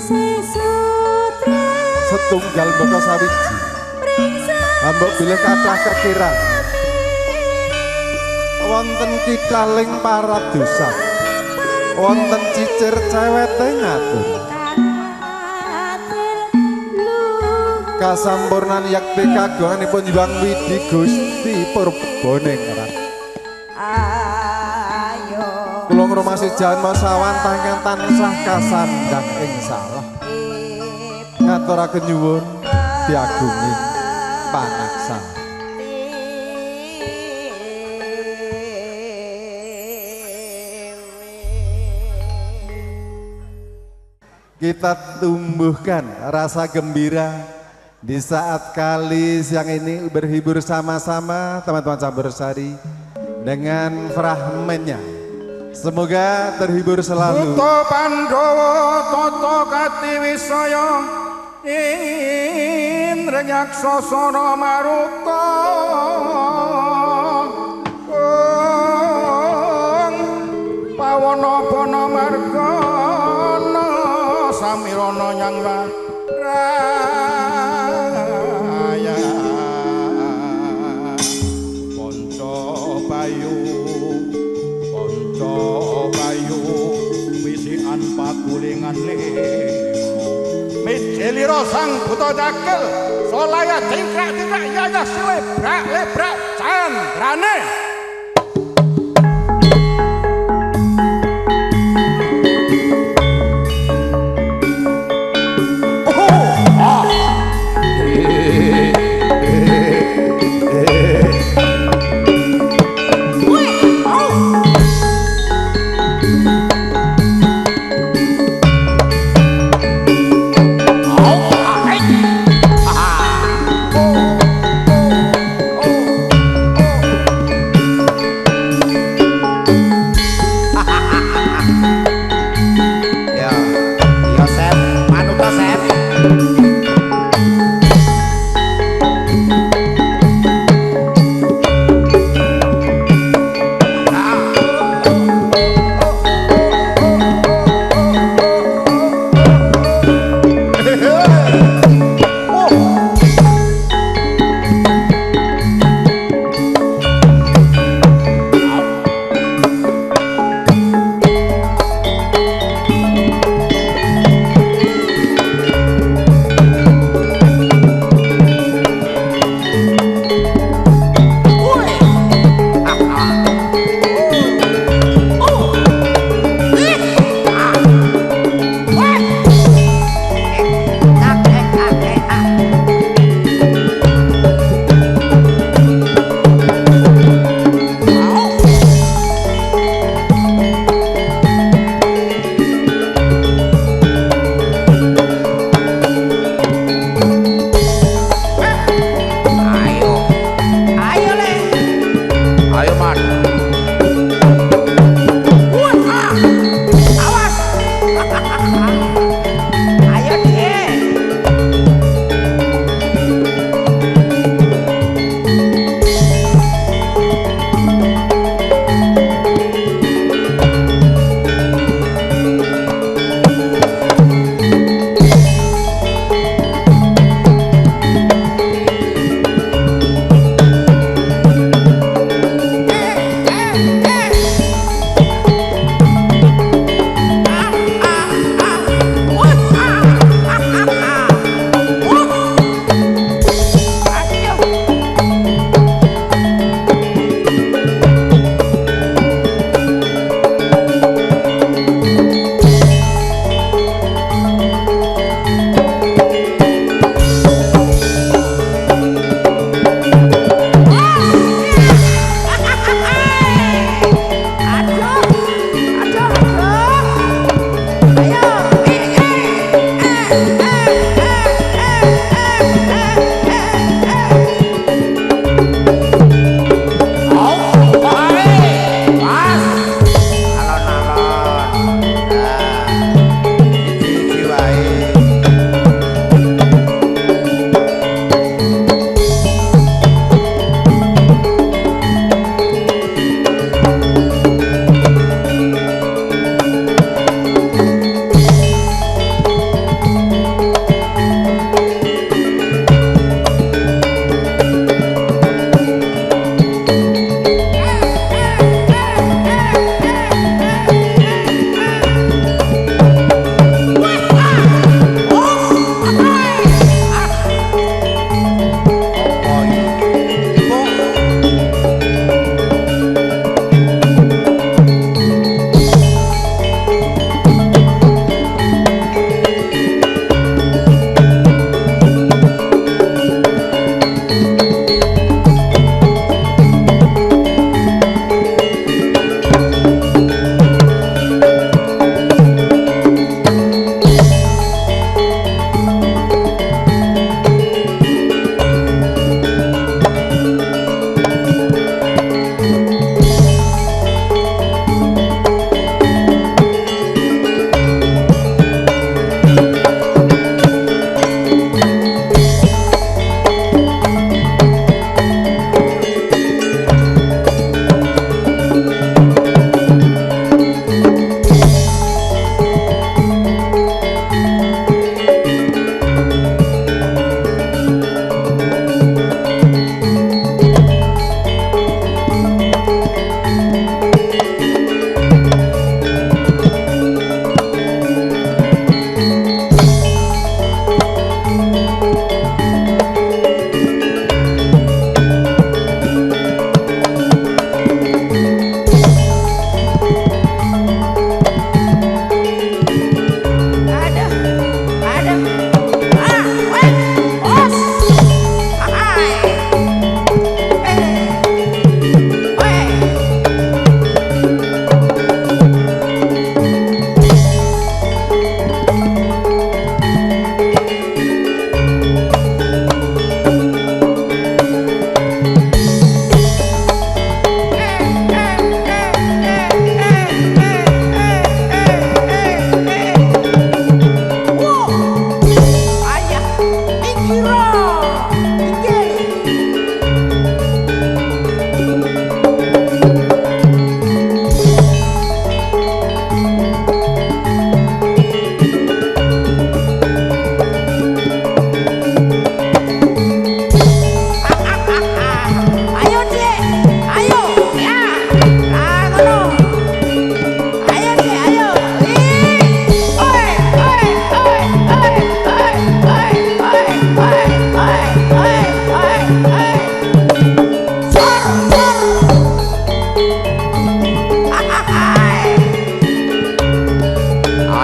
setunggal mbaka sawiji ambek bilih kathah kekirang wonten kitaling paradosa wonten cicir cewete ngatur kasampurnan yakti kagunganipun Hyang Widi Gusti Purbaning Rat kula ngrumasi janma sawantar ingkang tansah kasandang ing salah ngaturaken nyuwun diagungi pangaksa. Kita tumbuhkan rasa gembira di saat kali siang ini berhibur sama-sama teman-teman Campursari dengan fragmennya. Semoga terhibur selalu. Toto Pandhawa tata katiwisaya Indra Sasana Maruta ana nyang raya Ponco Bayu wisikan pakulingan limo Mijiliro sang buta cakil solaya cingkrak-cingkrak yaya silebrak-lebrak candrane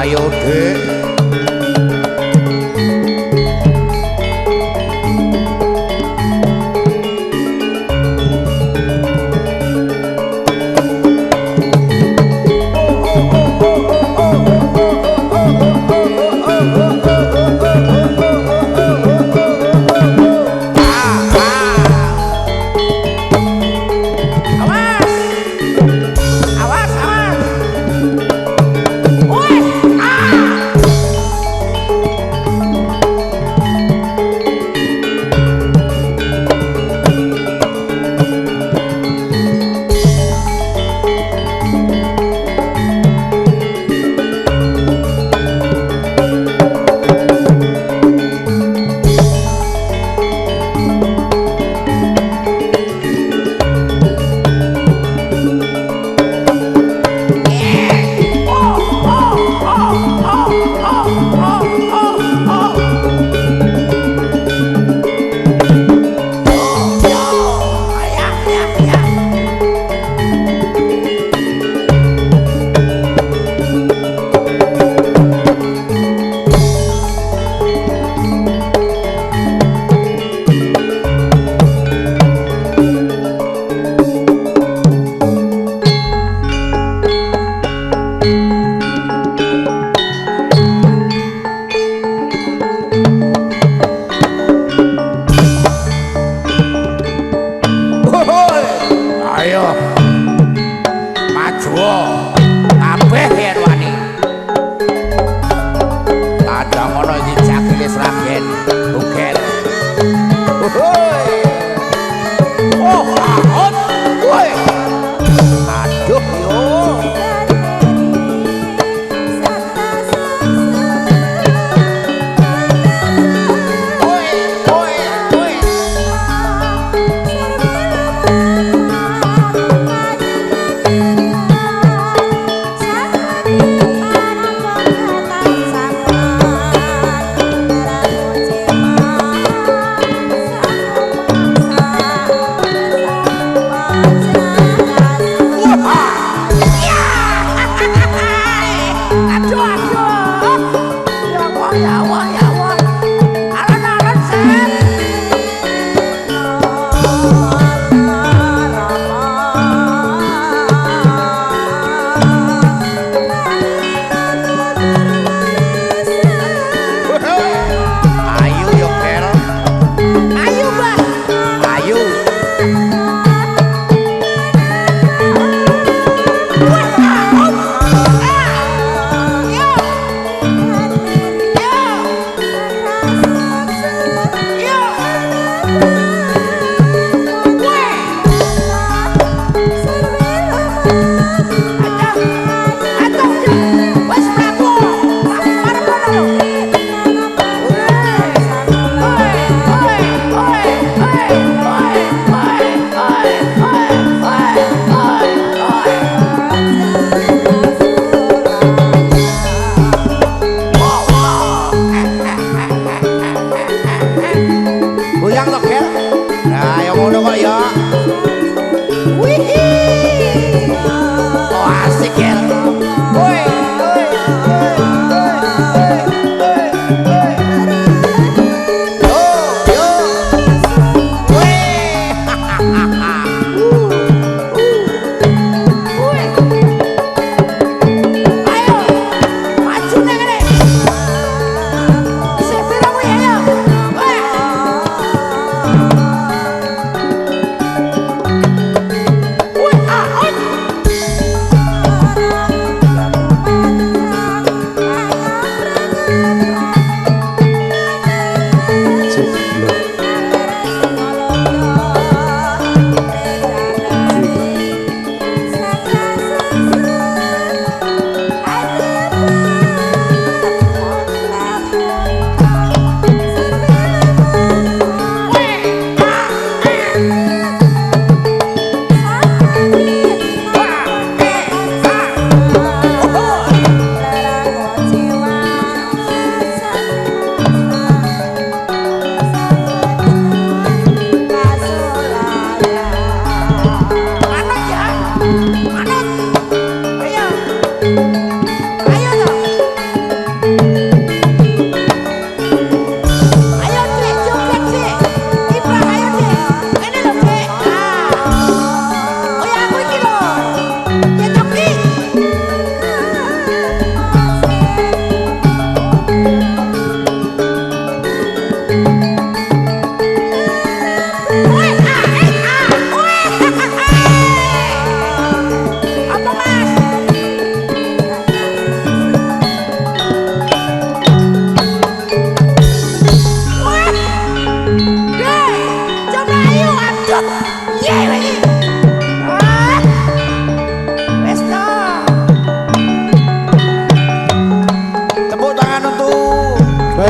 Ayo Dek.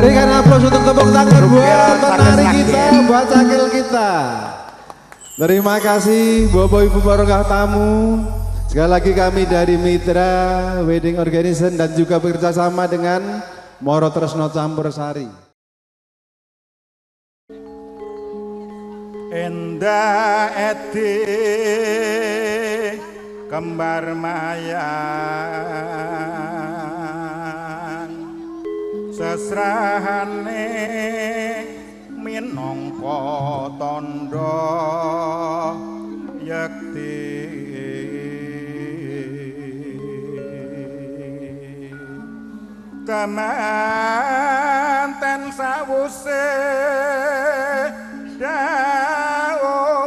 Berikan aplaus untuk tepuk tangan buat penari kita, buat cakil kita. Terima kasih Bapak Ibu Barokah tamu. Sekali lagi kami dari Mitra Wedding Organization dan juga bekerja sama dengan Moro Tresno Campur Sari. Endah eti kembar mayang sesrahane minangka tandha yekti kemanten sawuse dawuh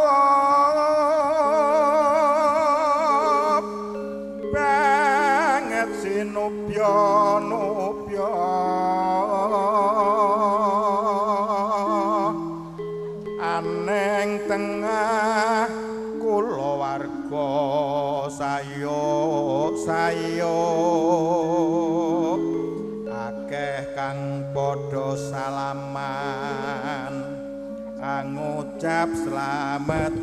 banget sinupya aneng tengah kulawarga sayo akeh kang padha salaman ngucap selamat